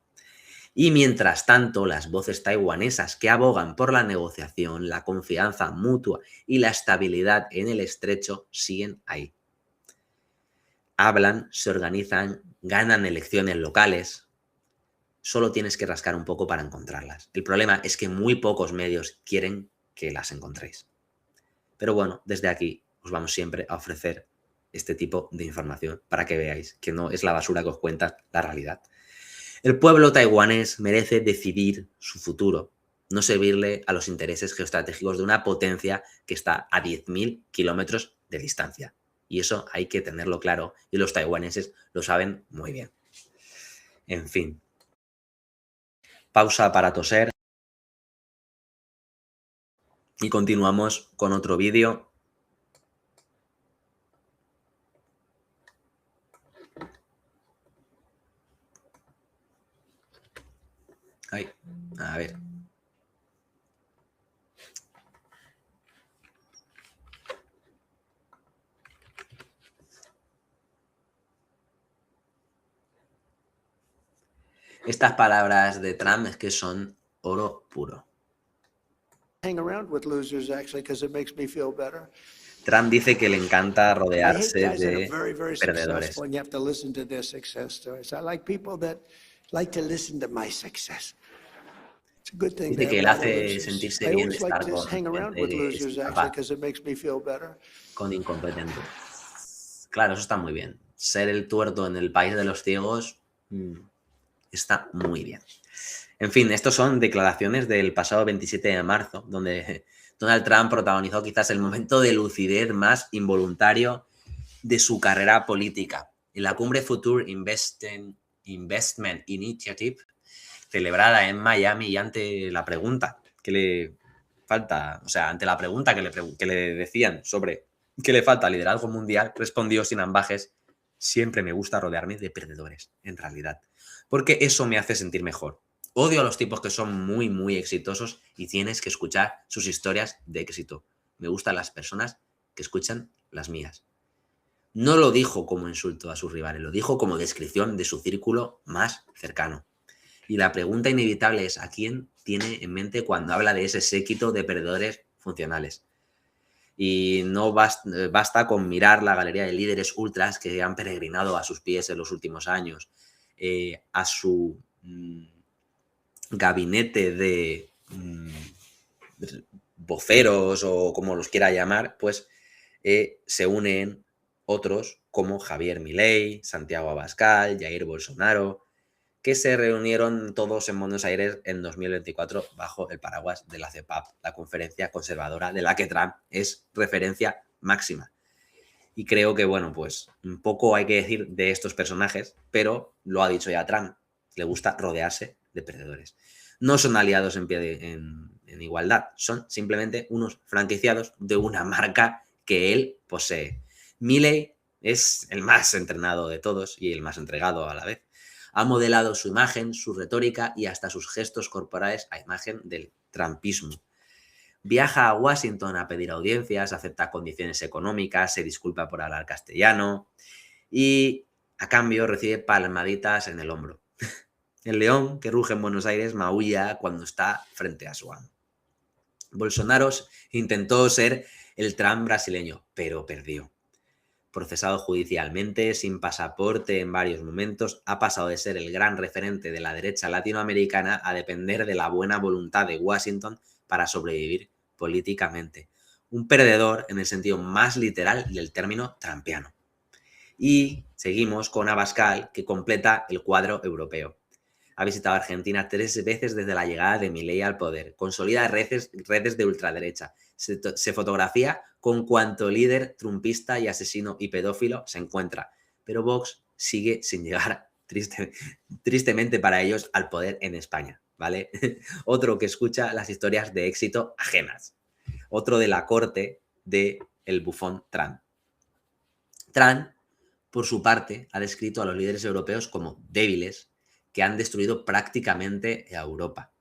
Y mientras tanto, las voces taiwanesas que abogan por la negociación, la confianza mutua y la estabilidad en el estrecho siguen ahí. Hablan, se organizan, ganan elecciones locales. Solo tienes que rascar un poco para encontrarlas. El problema es que muy pocos medios quieren que las encontréis. Pero bueno, desde aquí os vamos siempre a ofrecer este tipo de información para que veáis que no es la basura que os cuenta la realidad. El pueblo taiwanés merece decidir su futuro, no servirle a los intereses geoestratégicos de una potencia que está a 10.000 kilómetros de distancia. Y eso hay que tenerlo claro y los taiwaneses lo saben muy bien. En fin. Pausa para toser. Y continuamos con otro vídeo. Ay, a ver. Estas palabras de Trump es que son oro puro. Hang around with losers actually because it makes me feel better. Trump dice que le encanta I hate rodearse guys that are de very perdedores. successful and you have to listen to their success stories. I like people that like to listen to my success. It's a good thing to Dice que have él a lot of hace losers. sentirse I bien always like estar to con hang around gente with que losers es actually incapaz, because it makes me feel better. con incompetentes. Claro, eso está muy bien. Ser el tuerto en el país de los ciegos está muy bien. En fin, estos son declaraciones del pasado 27 de marzo, donde Donald Trump protagonizó quizás el momento de lucidez más involuntario de su carrera política. En la cumbre Future Investment Initiative, celebrada en Miami, y ante la pregunta que le falta, o sea, ante la pregunta que le decían sobre qué le falta liderazgo mundial, respondió sin ambajes: siempre me gusta rodearme de perdedores, en realidad, porque eso me hace sentir mejor. Odio a los tipos que son muy exitosos y tienes que escuchar sus historias de éxito. Me gustan las personas que escuchan las mías. No lo dijo como insulto a sus rivales, lo dijo como descripción de su círculo más cercano. Y la pregunta inevitable es: ¿a quién tiene en mente cuando habla de ese séquito de perdedores funcionales? Y no basta con mirar la galería de líderes ultras que han peregrinado a sus pies en los últimos años, a su gabinete de voceros o como los quiera llamar, pues se unen otros como Javier Milei, Santiago Abascal, Jair Bolsonaro, que se reunieron todos en Buenos Aires en 2024 bajo el paraguas de la CEPAP, la conferencia conservadora de la que Trump es referencia máxima. Y creo que, bueno, pues un poco hay que decir de estos personajes, pero lo ha dicho ya Trump, le gusta rodearse de perdedores. No son aliados en igualdad, son simplemente unos franquiciados de una marca que él posee. Milei es el más entrenado de todos y el más entregado a la vez. Ha modelado su imagen, su retórica y hasta sus gestos corporales a imagen del trumpismo. Viaja a Washington a pedir audiencias, acepta condiciones económicas, se disculpa por hablar castellano y a cambio recibe palmaditas en el hombro. El león que ruge en Buenos Aires maulla cuando está frente a su amo. Bolsonaro intentó ser el Trump brasileño, pero perdió. Procesado judicialmente, sin pasaporte en varios momentos, ha pasado de ser el gran referente de la derecha latinoamericana a depender de la buena voluntad de Washington para sobrevivir políticamente. Un perdedor en el sentido más literal del término trumpiano. Y seguimos con Abascal, que completa el cuadro europeo. Ha visitado Argentina 3 veces desde la llegada de Milei al poder. Consolida redes de ultraderecha. Se fotografía con cuanto líder trumpista y asesino y pedófilo se encuentra. Pero Vox sigue sin llegar, tristemente para ellos, al poder en España, ¿vale? Otro que escucha las historias de éxito ajenas. Otro de la corte del bufón Trump. Trump, por su parte, ha descrito a los líderes europeos como débiles, que han destruido prácticamente a Europa.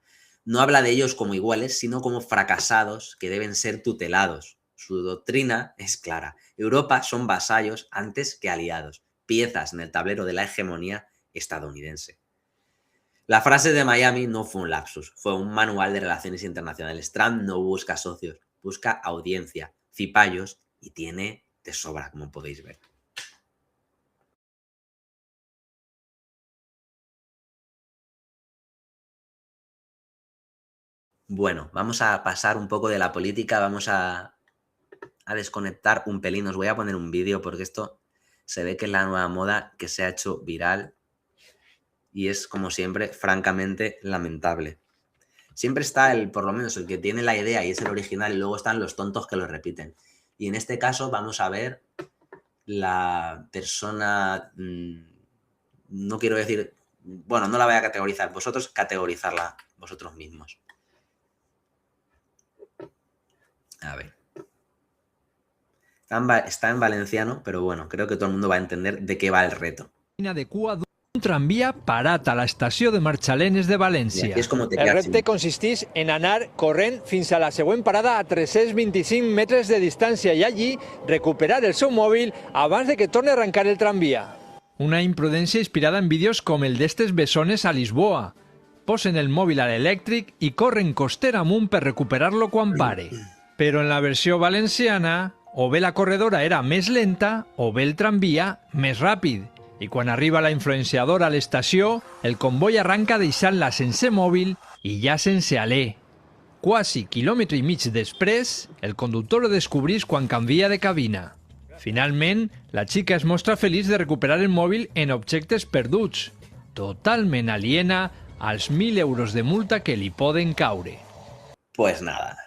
No habla de ellos como iguales, sino como fracasados que deben ser tutelados. Su doctrina es clara. Europa son vasallos antes que aliados, piezas en el tablero de la hegemonía estadounidense. La frase de Miami no fue un lapsus, fue un manual de relaciones internacionales. Trump no busca socios, busca audiencia, cipayos y tiene de sobra, como podéis ver. Bueno, vamos a pasar un poco de la política, vamos a desconectar un pelín. Os voy a poner un vídeo porque esto se ve que es la nueva moda que se ha hecho viral y es, como siempre, francamente lamentable. Siempre está por lo menos el que tiene la idea y es el original, y luego están los tontos que lo repiten. Y en este caso vamos a ver la persona, no quiero decir, bueno, no la voy a categorizar, vosotros categorizarla vosotros mismos. A ver. Está en valenciano, pero bueno, creo que todo el mundo va a entender de qué va el reto. De cua d'un tramvia parat a l'estació de Marxalenes de València. És com el repte consisteix en anar corrent fins a la següent parada a 325 metres de distància i allí recuperar el seu mòbil abans de que torni a arrencar el tramvia. Una imprudència inspirada en vídeos com el d'estes bessones a Lisboa. Posen el mòbil a l'elèctric i corren costera amunt per recuperar-lo quan pare. Però en la versió valenciana, o bé la corredora era més lenta o bé el tramvia més ràpid. I quan arriba la influenciadora a l'estació, el comboi arranca deixant-la sense mòbil i ja sense alè. Quasi quilòmetre i mig després, el conductor ho descobreix quan canvia de cabina. Finalment, la xica es mostra feliç de recuperar el mòbil en objectes perduts, totalment aliena als 1.000 euros de multa que li poden caure. Pues nada.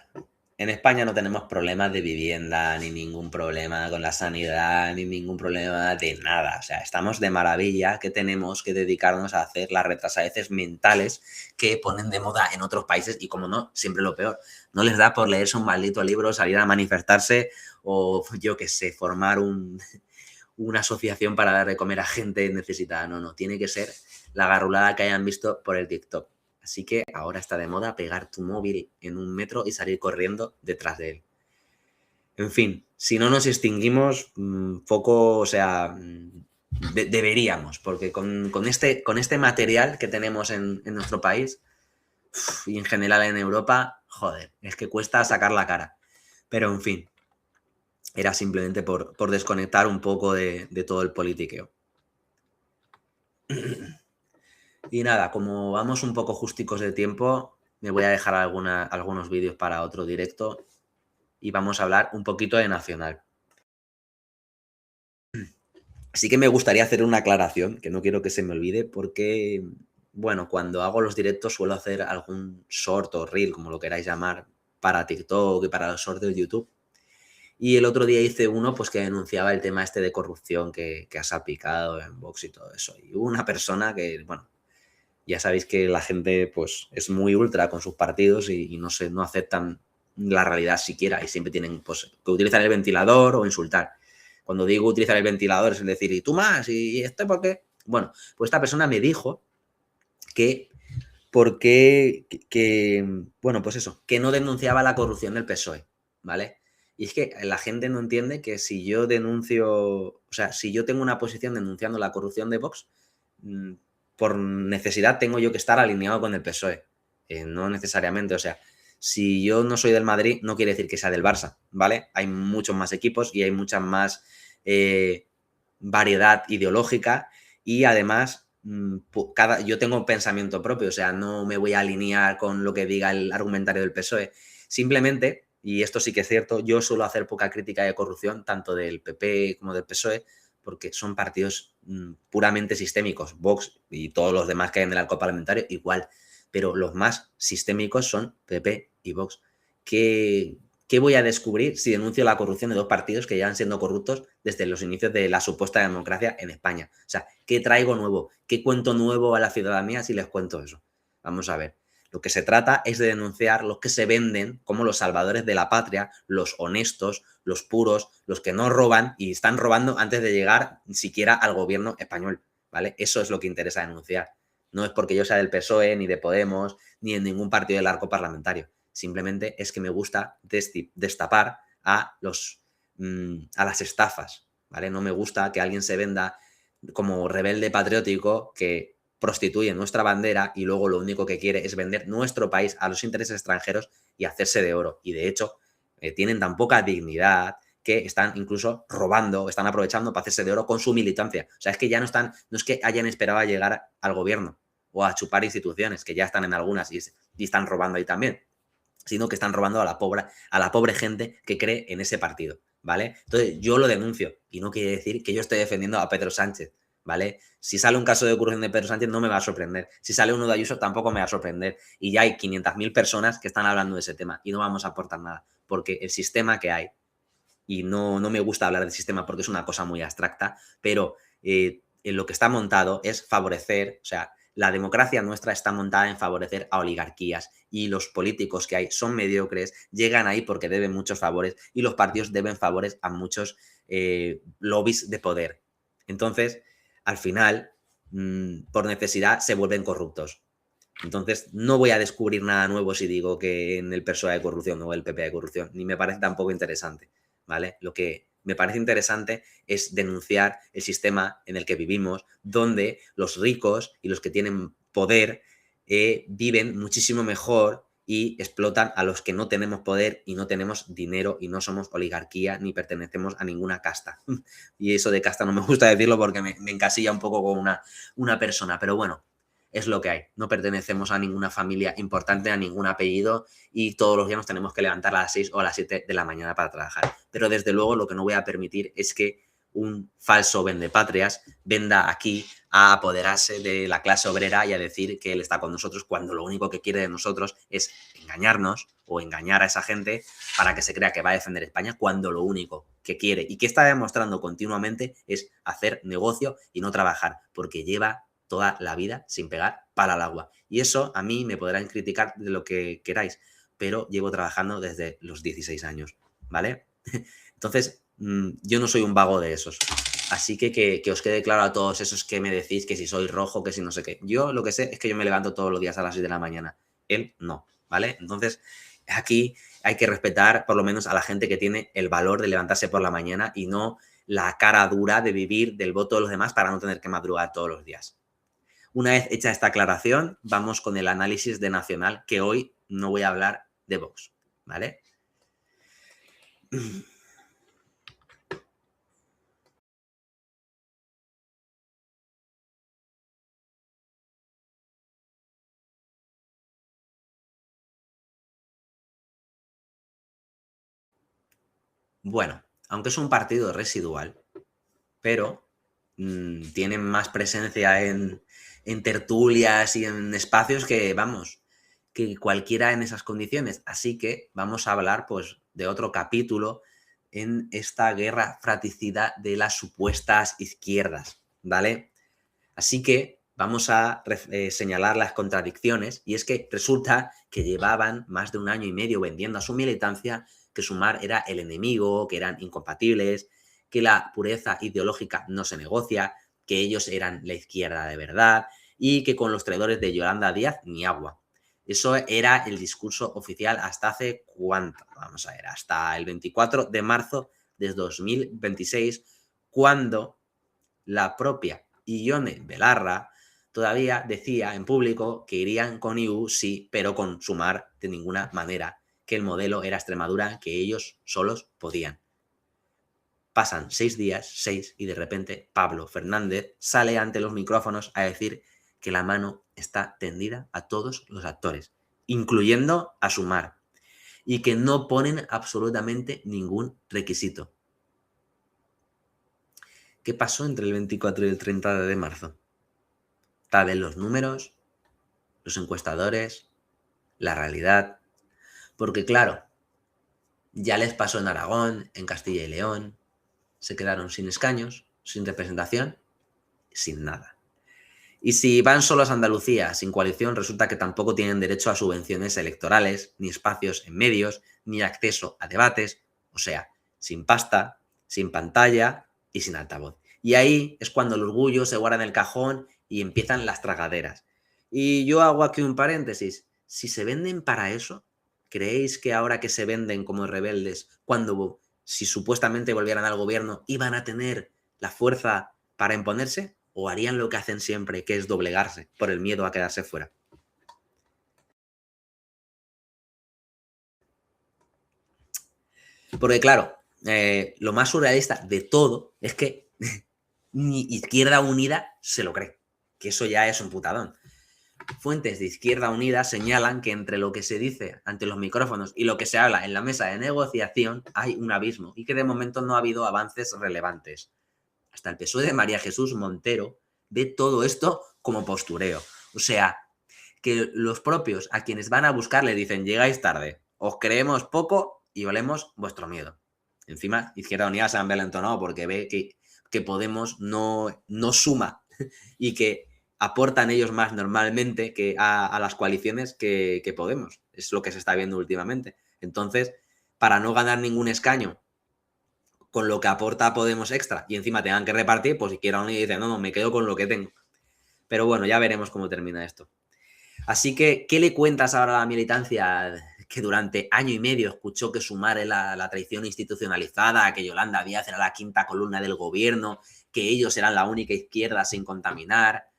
En España no tenemos problemas de vivienda, ni ningún problema con la sanidad, ni ningún problema de nada. O sea, estamos de maravilla, que tenemos que dedicarnos a hacer las retrasadeces mentales que ponen de moda en otros países y, como no, siempre lo peor. No les da por leerse un maldito libro, salir a manifestarse o, yo qué sé, formar una asociación para dar de comer a gente necesitada. No, tiene que ser la garrulada que hayan visto por el TikTok. Así que ahora está de moda pegar tu móvil en un metro y salir corriendo detrás de él. En fin, si no nos extinguimos, poco, o sea, deberíamos, porque con este material que tenemos en nuestro país y en general en Europa, joder, es que cuesta sacar la cara. Pero en fin, era simplemente por desconectar un poco de todo el politiqueo. Y nada, como vamos un poco justicos de tiempo, me voy a dejar algunos vídeos para otro directo y vamos a hablar un poquito de Nacional. Sí que me gustaría hacer una aclaración, que no quiero que se me olvide, porque, bueno, cuando hago los directos suelo hacer algún short o reel, como lo queráis llamar, para TikTok y para los shorts de YouTube. Y el otro día hice uno pues que denunciaba el tema este de corrupción que ha salpicado en Vox y todo eso. Y hubo una persona que, bueno, ya sabéis que la gente pues es muy ultra con sus partidos y no aceptan la realidad siquiera y siempre tienen pues que utilizar el ventilador o insultar. Cuando digo utilizar el ventilador es decir, ¿y tú más? ¿Y esto por qué? Bueno, pues esta persona me dijo que bueno, pues eso, que no denunciaba la corrupción del PSOE, ¿vale? Y es que la gente no entiende que si yo denuncio, o sea, si yo tengo una posición denunciando la corrupción de Vox, por necesidad tengo yo que estar alineado con el PSOE. No necesariamente, o sea, si yo no soy del Madrid, no quiere decir que sea del Barça, ¿vale? Hay muchos más equipos y hay mucha más variedad ideológica y además yo tengo un pensamiento propio, o sea, no me voy a alinear con lo que diga el argumentario del PSOE. Simplemente, y esto sí que es cierto, yo suelo hacer poca crítica de corrupción, tanto del PP como del PSOE, porque son partidos puramente sistémicos. Vox y todos los demás que hay en el arco parlamentario, igual. Pero los más sistémicos son PP y Vox. ¿Qué voy a descubrir si denuncio la corrupción de dos partidos que llevan siendo corruptos desde los inicios de la supuesta democracia en España? O sea, ¿qué traigo nuevo? ¿Qué cuento nuevo a la ciudadanía si les cuento eso? Vamos a ver. Lo que se trata es de denunciar los que se venden como los salvadores de la patria, los honestos, los puros, los que no roban y están robando antes de llegar ni siquiera al gobierno español, ¿vale? Eso es lo que interesa denunciar. No es porque yo sea del PSOE, ni de Podemos, ni en ningún partido del arco parlamentario. Simplemente es que me gusta destapar a las estafas, ¿vale? No me gusta que alguien se venda como rebelde patriótico que prostituye nuestra bandera y luego lo único que quiere es vender nuestro país a los intereses extranjeros y hacerse de oro. Y de hecho, tienen tan poca dignidad que están incluso robando, están aprovechando para hacerse de oro con su militancia. O sea, es que ya no es que hayan esperado a llegar al gobierno o a chupar instituciones, que ya están en algunas y están robando ahí también, sino que están robando a la pobre gente que cree en ese partido, ¿vale? Entonces, yo lo denuncio y no quiere decir que yo esté defendiendo a Pedro Sánchez, ¿vale? Si sale un caso de corrupción de Pedro Sánchez no me va a sorprender. Si sale uno de Ayuso tampoco me va a sorprender. Y ya hay 500.000 personas que están hablando de ese tema y no vamos a aportar nada, porque el sistema que hay, y no me gusta hablar del sistema porque es una cosa muy abstracta, pero en lo que está montado es favorecer, o sea, la democracia nuestra está montada en favorecer a oligarquías y los políticos que hay son mediocres, llegan ahí porque deben muchos favores y los partidos deben favores a muchos lobbies de poder. Entonces, al final, por necesidad, se vuelven corruptos. Entonces, no voy a descubrir nada nuevo si digo que en el PSOE hay corrupción o el PP hay corrupción, ni me parece tampoco interesante, ¿vale? Lo que me parece interesante es denunciar el sistema en el que vivimos, donde los ricos y los que tienen poder viven muchísimo mejor y explotan a los que no tenemos poder y no tenemos dinero y no somos oligarquía ni pertenecemos a ninguna casta. Y eso de casta no me gusta decirlo porque me encasilla un poco con una persona, pero bueno, es lo que hay. No pertenecemos a ninguna familia importante, a ningún apellido y todos los días nos tenemos que levantar a las 6 o a las 7 de la mañana para trabajar. Pero desde luego lo que no voy a permitir es que un falso vendepatrias venga aquí a apoderarse de la clase obrera y a decir que él está con nosotros cuando lo único que quiere de nosotros es engañarnos o engañar a esa gente para que se crea que va a defender España cuando lo único que quiere y que está demostrando continuamente es hacer negocio y no trabajar porque lleva toda la vida sin pegar pala al agua. Y eso a mí me podrán criticar de lo que queráis, pero llevo trabajando desde los 16 años, ¿vale? Entonces, yo no soy un vago de esos. Así que os quede claro a todos esos que me decís que si soy rojo, que si no sé qué. Yo lo que sé es que yo me levanto todos los días a las 6 de la mañana. Él no, ¿vale? Entonces, aquí hay que respetar por lo menos a la gente que tiene el valor de levantarse por la mañana y no la cara dura de vivir del voto de los demás para no tener que madrugar todos los días. Una vez hecha esta aclaración, vamos con el análisis de Nacional, que hoy no voy a hablar de Vox, ¿vale? Bueno, aunque es un partido residual, pero tienen más presencia en tertulias y en espacios que, vamos, que cualquiera en esas condiciones. Así que vamos a hablar, pues, de otro capítulo en esta guerra fratricida de las supuestas izquierdas, ¿vale? Así que vamos a señalar las contradicciones, y es que resulta que llevaban más de 1 año y medio vendiendo a su militancia que Sumar era el enemigo, que eran incompatibles, que la pureza ideológica no se negocia, que ellos eran la izquierda de verdad y que con los traidores de Yolanda Díaz ni agua. Eso era el discurso oficial hasta hace ¿cuánto? Vamos a ver, hasta el 24 de marzo de 2026, cuando la propia Ione Belarra todavía decía en público que irían con IU, sí, pero con Sumar de ninguna manera, que el modelo era Extremadura, que ellos solos podían. Pasan 6 días, 6, y de repente Pablo Fernández sale ante los micrófonos a decir que la mano está tendida a todos los actores, incluyendo a Sumar, y que no ponen absolutamente ningún requisito. ¿Qué pasó entre el 24 y el 30 de marzo? Tal vez los números, los encuestadores, la realidad. Porque claro, ya les pasó en Aragón, en Castilla y León, se quedaron sin escaños, sin representación, sin nada. Y si van solos a Andalucía sin coalición, resulta que tampoco tienen derecho a subvenciones electorales, ni espacios en medios, ni acceso a debates, o sea, sin pasta, sin pantalla y sin altavoz. Y ahí es cuando el orgullo se guarda en el cajón y empiezan las tragaderas. Y yo hago aquí un paréntesis. Si se venden para eso, ¿creéis que ahora que se venden como rebeldes, cuando si supuestamente volvieran al gobierno, iban a tener la fuerza para imponerse? ¿O harían lo que hacen siempre, que es doblegarse por el miedo a quedarse fuera? Porque claro, lo más surrealista de todo es que ni Izquierda Unida se lo cree, que eso ya es un putadón. Fuentes de Izquierda Unida señalan que entre lo que se dice ante los micrófonos y lo que se habla en la mesa de negociación hay un abismo y que de momento no ha habido avances relevantes. Hasta el PSOE de María Jesús Montero ve todo esto como postureo. O sea, que los propios a quienes van a buscar le dicen: llegáis tarde, os creemos poco y olemos vuestro miedo. Encima, Izquierda Unida se han envalentonado porque ve que Podemos no suma y que aportan ellos más normalmente que a las coaliciones que Podemos. Es lo que se está viendo últimamente. Entonces, para no ganar ningún escaño con lo que aporta Podemos extra y encima tengan que repartir, pues Izquierda Unida dice: no, me quedo con lo que tengo. Pero bueno, ya veremos cómo termina esto. Así que, ¿qué le cuentas ahora a la militancia que durante año y medio escuchó que Sumar era la traición institucionalizada, que Yolanda Díaz era la quinta columna del gobierno, que ellos eran la única izquierda sin contaminar?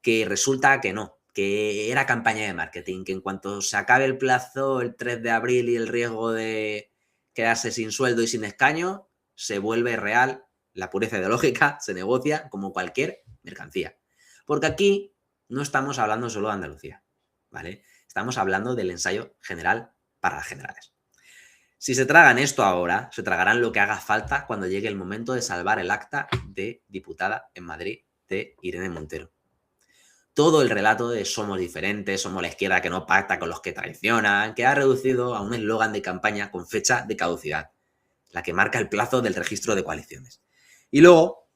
Que resulta que no, que era campaña de marketing, que en cuanto se acabe el plazo, el 3 de abril, y el riesgo de quedarse sin sueldo y sin escaño, se vuelve real, la pureza ideológica se negocia como cualquier mercancía. Porque aquí no estamos hablando solo de Andalucía, ¿vale? Estamos hablando del ensayo general para las generales. Si se tragan esto ahora, se tragarán lo que haga falta cuando llegue el momento de salvar el acta de diputada en Madrid de Irene Montero. Todo el relato de somos diferentes, somos la izquierda que no pacta con los que traicionan, que ha reducido a un eslogan de campaña con fecha de caducidad, la que marca el plazo del registro de coaliciones. Y luego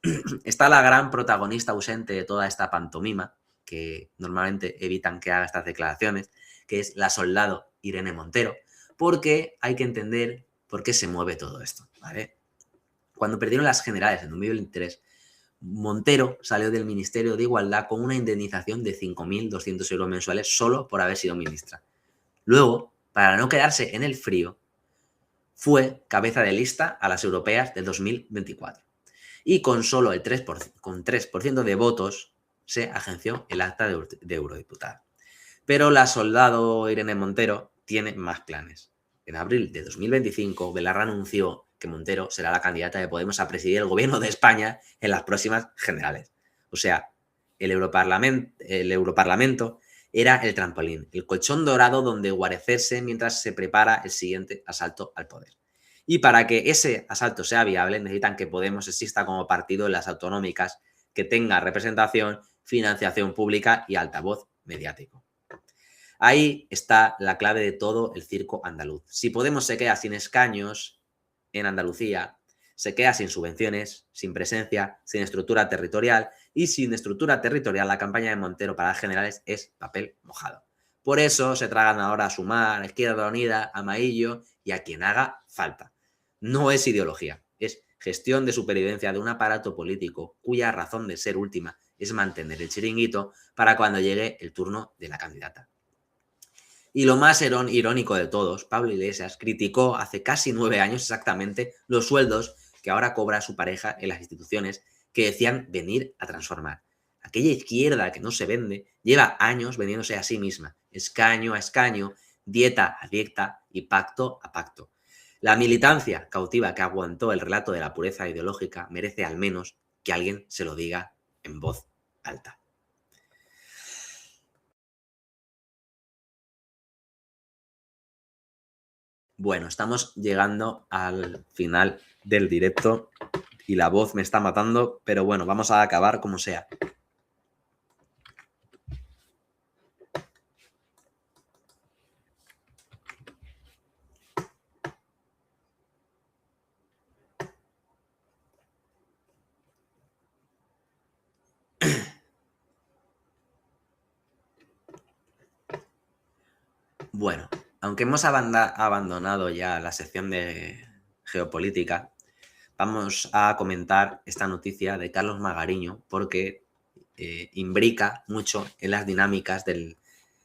está la gran protagonista ausente de toda esta pantomima, que normalmente evitan que haga estas declaraciones, que es la soldado Irene Montero, porque hay que entender por qué se mueve todo esto, ¿vale? Cuando perdieron las generales en 2023, Montero salió del Ministerio de Igualdad con una indemnización de 5.200 euros mensuales solo por haber sido ministra. Luego, para no quedarse en el frío, fue cabeza de lista a las europeas de 2024. Y con solo el 3% de votos se agenció el acta de eurodiputada. Pero la soldado Irene Montero tiene más planes. En abril de 2025, Belarra anunció que Montero será la candidata de Podemos a presidir el gobierno de España en las próximas generales. O sea, el Europarlamento era el trampolín, el colchón dorado donde guarecerse mientras se prepara el siguiente asalto al poder. Y para que ese asalto sea viable, necesitan que Podemos exista como partido en las autonómicas, que tenga representación, financiación pública y altavoz mediático. Ahí está la clave de todo el circo andaluz. Si Podemos se queda sin escaños en Andalucía, se queda sin subvenciones, sin presencia, sin estructura territorial, y sin estructura territorial la campaña de Montero para las generales es papel mojado. Por eso se tragan ahora a Sumar, a Izquierda Unida, a Maillo y a quien haga falta. No es ideología, es gestión de supervivencia de un aparato político cuya razón de ser última es mantener el chiringuito para cuando llegue el turno de la candidata. Y lo más irónico de todos, Pablo Iglesias criticó hace casi 9 años exactamente los sueldos que ahora cobra su pareja en las instituciones que decían venir a transformar. Aquella izquierda que no se vende lleva años vendiéndose a sí misma, escaño a escaño, dieta a dieta y pacto a pacto. La militancia cautiva que aguantó el relato de la pureza ideológica merece al menos que alguien se lo diga en voz alta. Bueno, estamos llegando al final del directo y la voz me está matando, pero bueno, vamos a acabar como sea. Bueno, aunque hemos abandonado ya la sección de geopolítica, vamos a comentar esta noticia de Carlos Magariño porque imbrica mucho en las dinámicas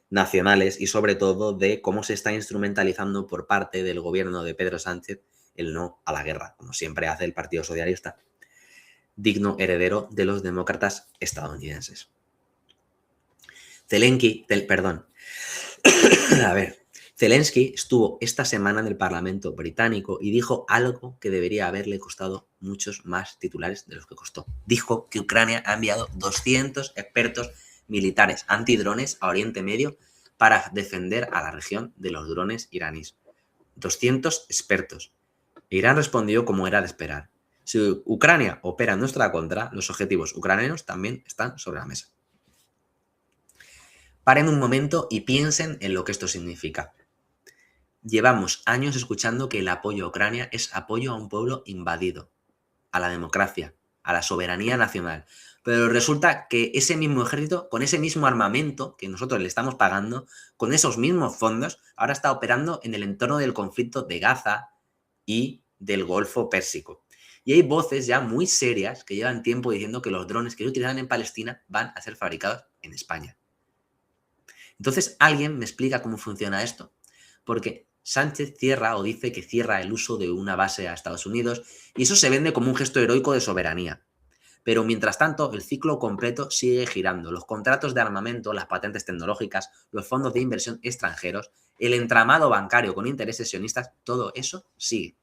nacionales y sobre todo de cómo se está instrumentalizando por parte del gobierno de Pedro Sánchez el no a la guerra, como siempre hace el Partido Socialista, digno heredero de los demócratas estadounidenses. Zelensky estuvo esta semana en el Parlamento británico y dijo algo que debería haberle costado muchos más titulares de los que costó. Dijo que Ucrania ha enviado 200 expertos militares antidrones a Oriente Medio para defender a la región de los drones iraníes. 200 expertos. Irán respondió como era de esperar. Si Ucrania opera en nuestra contra, los objetivos ucranianos también están sobre la mesa. Paren un momento y piensen en lo que esto significa. Llevamos años escuchando que el apoyo a Ucrania es apoyo a un pueblo invadido, a la democracia, a la soberanía nacional. Pero resulta que ese mismo ejército, con ese mismo armamento que nosotros le estamos pagando, con esos mismos fondos, ahora está operando en el entorno del conflicto de Gaza y del Golfo Pérsico. Y hay voces ya muy serias que llevan tiempo diciendo que los drones que se utilizan en Palestina van a ser fabricados en España. Entonces, ¿alguien me explica cómo funciona esto? Porque Sánchez cierra o dice que cierra el uso de una base a Estados Unidos y eso se vende como un gesto heroico de soberanía. Pero mientras tanto, el ciclo completo sigue girando. Los contratos de armamento, las patentes tecnológicas, los fondos de inversión extranjeros, el entramado bancario con intereses sionistas, todo eso sigue.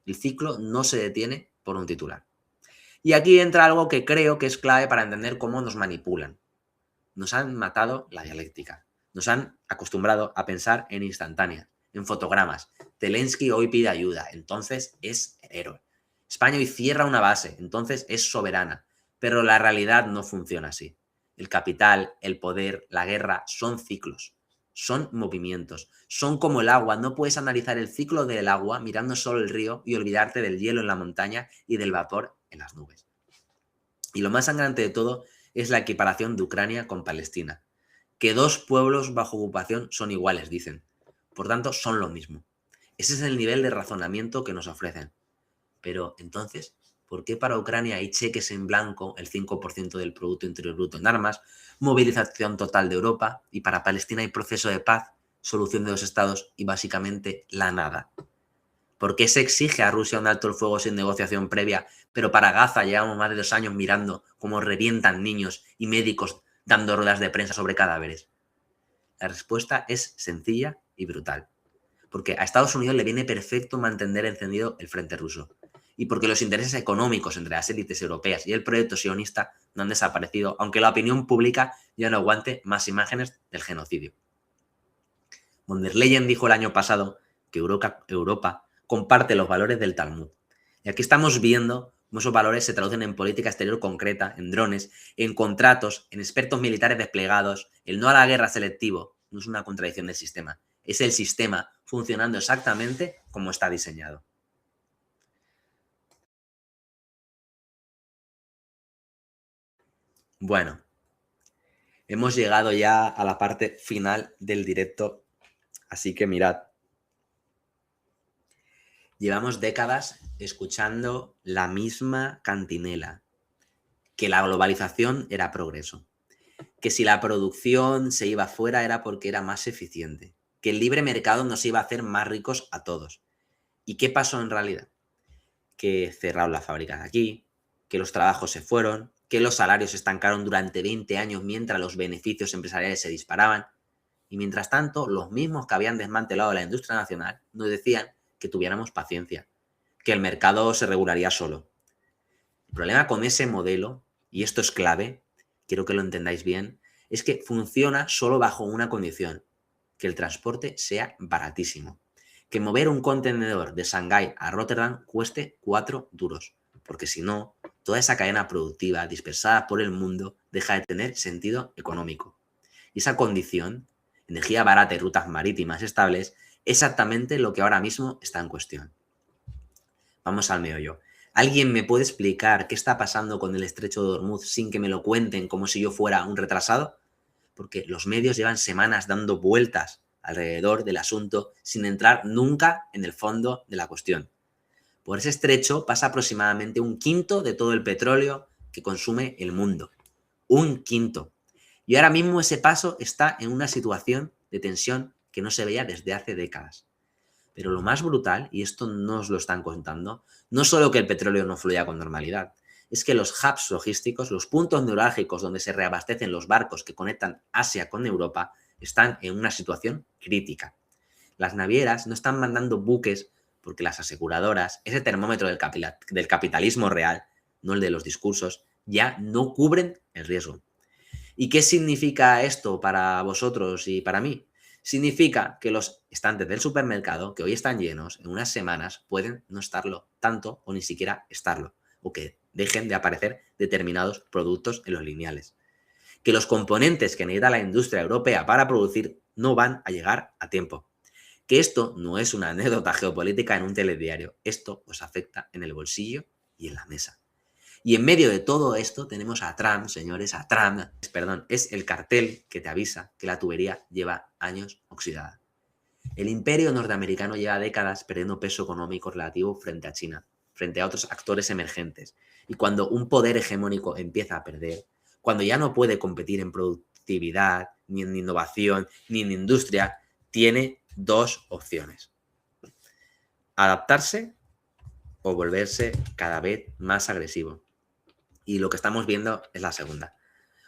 El ciclo no se detiene por un titular. Y aquí entra algo que creo que es clave para entender cómo nos manipulan. Nos han matado la dialéctica. Nos han acostumbrado a pensar en instantáneas, en fotogramas. Zelensky hoy pide ayuda, entonces es el héroe. España hoy cierra una base, entonces es soberana. Pero la realidad no funciona así. El capital, el poder, la guerra son ciclos, son movimientos, son como el agua. No puedes analizar el ciclo del agua mirando solo el río y olvidarte del hielo en la montaña y del vapor en las nubes. Y lo más sangrante de todo es la equiparación de Ucrania con Palestina. Que dos pueblos bajo ocupación son iguales, dicen. Por tanto, son lo mismo. Ese es el nivel de razonamiento que nos ofrecen. Pero, entonces, ¿por qué para Ucrania hay cheques en blanco, el 5% del Producto Interior Bruto en armas, movilización total de Europa, y para Palestina hay proceso de paz, solución de dos estados y básicamente la nada. ¿Por qué se exige a Rusia un alto el fuego sin negociación previa, pero para Gaza llevamos más de 2 años mirando cómo revientan niños y médicos dando ruedas de prensa sobre cadáveres? La respuesta es sencilla y brutal. Porque a Estados Unidos le viene perfecto mantener encendido el frente ruso. Y porque los intereses económicos entre las élites europeas y el proyecto sionista no han desaparecido, aunque la opinión pública ya no aguante más imágenes del genocidio. Von der Leyen dijo el año pasado que Europa comparte los valores del Talmud. Y aquí estamos viendo cómo esos valores se traducen en política exterior concreta, en drones, en contratos, en expertos militares desplegados. El no a la guerra selectivo no es una contradicción del sistema, es el sistema funcionando exactamente como está diseñado. Bueno, hemos llegado ya a la parte final del directo, así que mirad. Llevamos décadas escuchando la misma cantinela, que la globalización era progreso, que si la producción se iba fuera era porque era más eficiente, que el libre mercado nos iba a hacer más ricos a todos. ¿Y qué pasó en realidad? Que cerraron las fábricas aquí, que los trabajos se fueron, que los salarios se estancaron durante 20 años mientras los beneficios empresariales se disparaban. Y mientras tanto, los mismos que habían desmantelado la industria nacional nos decían que tuviéramos paciencia, que el mercado se regularía solo. El problema con ese modelo, y esto es clave, quiero que lo entendáis bien, es que funciona solo bajo una condición, que el transporte sea baratísimo. Que mover un contenedor de Shanghái a Rotterdam cueste 4 duros, porque si no, toda esa cadena productiva dispersada por el mundo deja de tener sentido económico. Y esa condición, energía barata y rutas marítimas estables, exactamente lo que ahora mismo está en cuestión. Vamos al meollo. ¿Alguien me puede explicar qué está pasando con el estrecho de Hormuz sin que me lo cuenten como si yo fuera un retrasado? Porque los medios llevan semanas dando vueltas alrededor del asunto sin entrar nunca en el fondo de la cuestión. Por ese estrecho pasa aproximadamente 1/5 de todo el petróleo que consume el mundo. 1/5. Y ahora mismo ese paso está en una situación de tensión que no se veía desde hace décadas. Pero lo más brutal, y esto no os lo están contando, no solo que el petróleo no fluya con normalidad, es que los hubs logísticos, los puntos neurálgicos donde se reabastecen los barcos que conectan Asia con Europa, están en una situación crítica. Las navieras no están mandando buques porque las aseguradoras, ese termómetro del capitalismo real, no el de los discursos, ya no cubren el riesgo. ¿Y qué significa esto para vosotros y para mí? Significa que los estantes del supermercado, que hoy están llenos, en unas semanas pueden no estarlo tanto o ni siquiera estarlo, o que dejen de aparecer determinados productos en los lineales. Que los componentes que necesita la industria europea para producir no van a llegar a tiempo. Que esto no es una anécdota geopolítica en un telediario, esto os afecta en el bolsillo y en la mesa. Y en medio de todo esto tenemos a Trump, señores, es el cartel que te avisa que la tubería lleva años oxidada. El imperio norteamericano lleva décadas perdiendo peso económico relativo frente a China, frente a otros actores emergentes. Y cuando un poder hegemónico empieza a perder, cuando ya no puede competir en productividad, ni en innovación, ni en industria, tiene 2 opciones: adaptarse o volverse cada vez más agresivo. Y lo que estamos viendo es la segunda.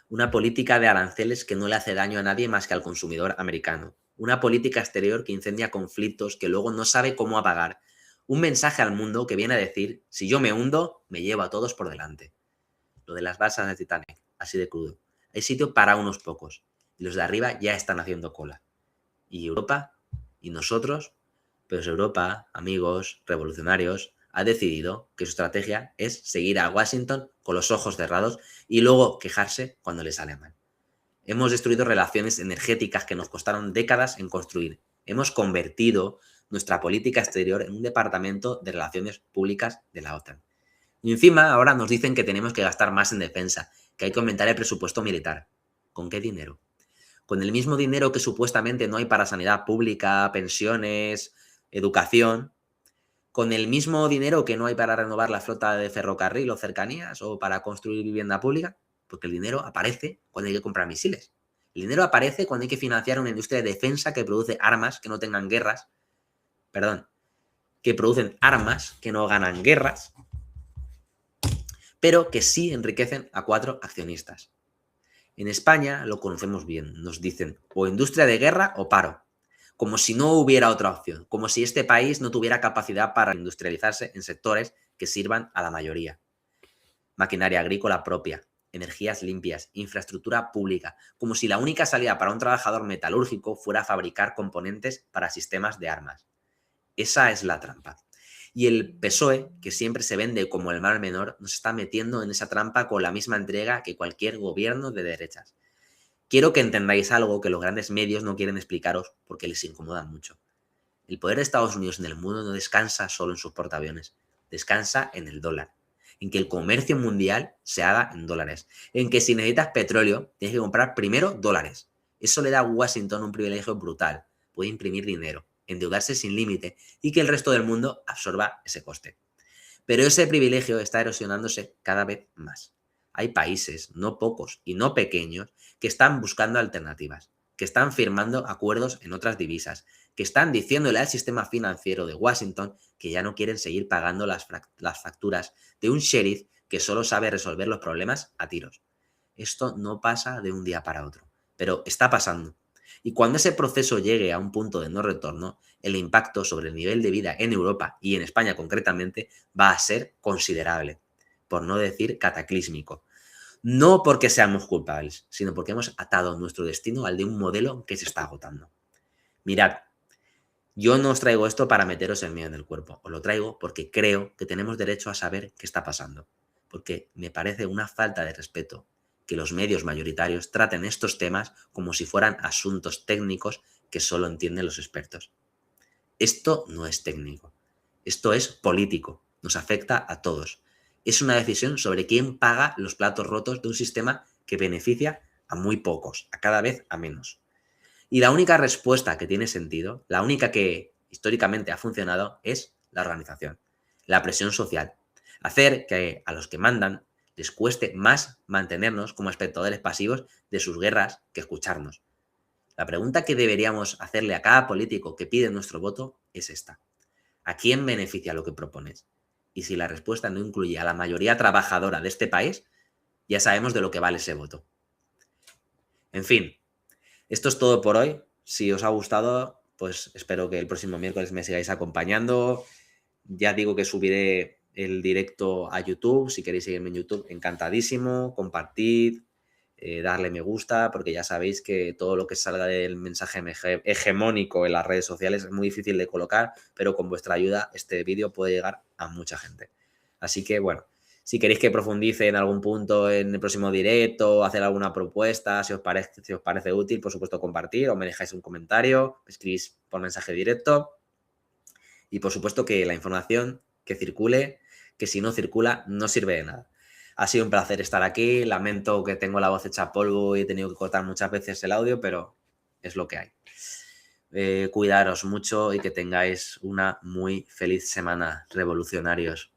Una política de aranceles que no le hace daño a nadie más que al consumidor americano. Una política exterior que incendia conflictos que luego no sabe cómo apagar. Un mensaje al mundo que viene a decir: si yo me hundo, me llevo a todos por delante. Lo de las balsas de Titanic, así de crudo. Hay sitio para unos pocos. Y los de arriba ya están haciendo cola. ¿Y Europa? ¿Y nosotros? Pues Europa, amigos, revolucionarios, ha decidido que su estrategia es seguir a Washington con los ojos cerrados y luego quejarse cuando le sale mal. Hemos destruido relaciones energéticas que nos costaron décadas en construir. Hemos convertido nuestra política exterior en un departamento de relaciones públicas de la OTAN. Y encima ahora nos dicen que tenemos que gastar más en defensa, que hay que aumentar el presupuesto militar. ¿Con qué dinero? Con el mismo dinero que supuestamente no hay para sanidad pública, pensiones, educación. Con el mismo dinero que no hay para renovar la flota de ferrocarril o cercanías o para construir vivienda pública, porque el dinero aparece cuando hay que comprar misiles. El dinero aparece cuando hay que financiar una industria de defensa que produce armas que no tengan guerras, perdón, que producen armas que no ganan guerras, pero que sí enriquecen a 4 accionistas. En España lo conocemos bien, nos dicen o industria de guerra o paro, como si no hubiera otra opción, como si este país no tuviera capacidad para industrializarse en sectores que sirvan a la mayoría. Maquinaria agrícola propia, energías limpias, infraestructura pública, como si la única salida para un trabajador metalúrgico fuera fabricar componentes para sistemas de armas. Esa es la trampa. Y el PSOE, que siempre se vende como el mal menor, nos está metiendo en esa trampa con la misma entrega que cualquier gobierno de derechas. Quiero que entendáis algo que los grandes medios no quieren explicaros porque les incomoda mucho. El poder de Estados Unidos en el mundo no descansa solo en sus portaaviones, descansa en el dólar, en que el comercio mundial se haga en dólares, en que si necesitas petróleo tienes que comprar primero dólares. Eso le da a Washington un privilegio brutal, puede imprimir dinero, endeudarse sin límite y que el resto del mundo absorba ese coste. Pero ese privilegio está erosionándose cada vez más. Hay países, no pocos y no pequeños, que están buscando alternativas, que están firmando acuerdos en otras divisas, que están diciéndole al sistema financiero de Washington que ya no quieren seguir pagando las facturas de un sheriff que solo sabe resolver los problemas a tiros. Esto no pasa de un día para otro, pero está pasando. Y cuando ese proceso llegue a un punto de no retorno, el impacto sobre el nivel de vida en Europa y en España concretamente va a ser considerable, por no decir cataclísmico. No porque seamos culpables, sino porque hemos atado nuestro destino al de un modelo que se está agotando. Mirad, yo no os traigo esto para meteros el miedo en el cuerpo, os lo traigo porque creo que tenemos derecho a saber qué está pasando, porque me parece una falta de respeto que los medios mayoritarios traten estos temas como si fueran asuntos técnicos que solo entienden los expertos. Esto no es técnico, esto es político, nos afecta a todos. Es una decisión sobre quién paga los platos rotos de un sistema que beneficia a muy pocos, a cada vez a menos. Y la única respuesta que tiene sentido, la única que históricamente ha funcionado, es la organización, la presión social. Hacer que a los que mandan les cueste más mantenernos como espectadores pasivos de sus guerras que escucharnos. La pregunta que deberíamos hacerle a cada político que pide nuestro voto es esta. ¿A quién beneficia lo que propones? Y si la respuesta no incluye a la mayoría trabajadora de este país, ya sabemos de lo que vale ese voto. En fin, esto es todo por hoy. Si os ha gustado, pues espero que el próximo miércoles me sigáis acompañando. Ya digo que subiré el directo a YouTube. Si queréis seguirme en YouTube, encantadísimo. Compartid, darle me gusta, porque ya sabéis que todo lo que salga del mensaje hegemónico en las redes sociales es muy difícil de colocar, pero con vuestra ayuda este vídeo puede llegar a mucha gente. Así que bueno, si queréis que profundice en algún punto en el próximo directo, hacer alguna propuesta, si os parece útil, por supuesto compartir o me dejáis un comentario, me escribís por mensaje directo y por supuesto que la información que circule, que si no circula no sirve de nada. Ha sido un placer estar aquí, lamento que tengo la voz hecha polvo y he tenido que cortar muchas veces el audio, pero es lo que hay. Cuidaros mucho y que tengáis una muy feliz semana, revolucionarios.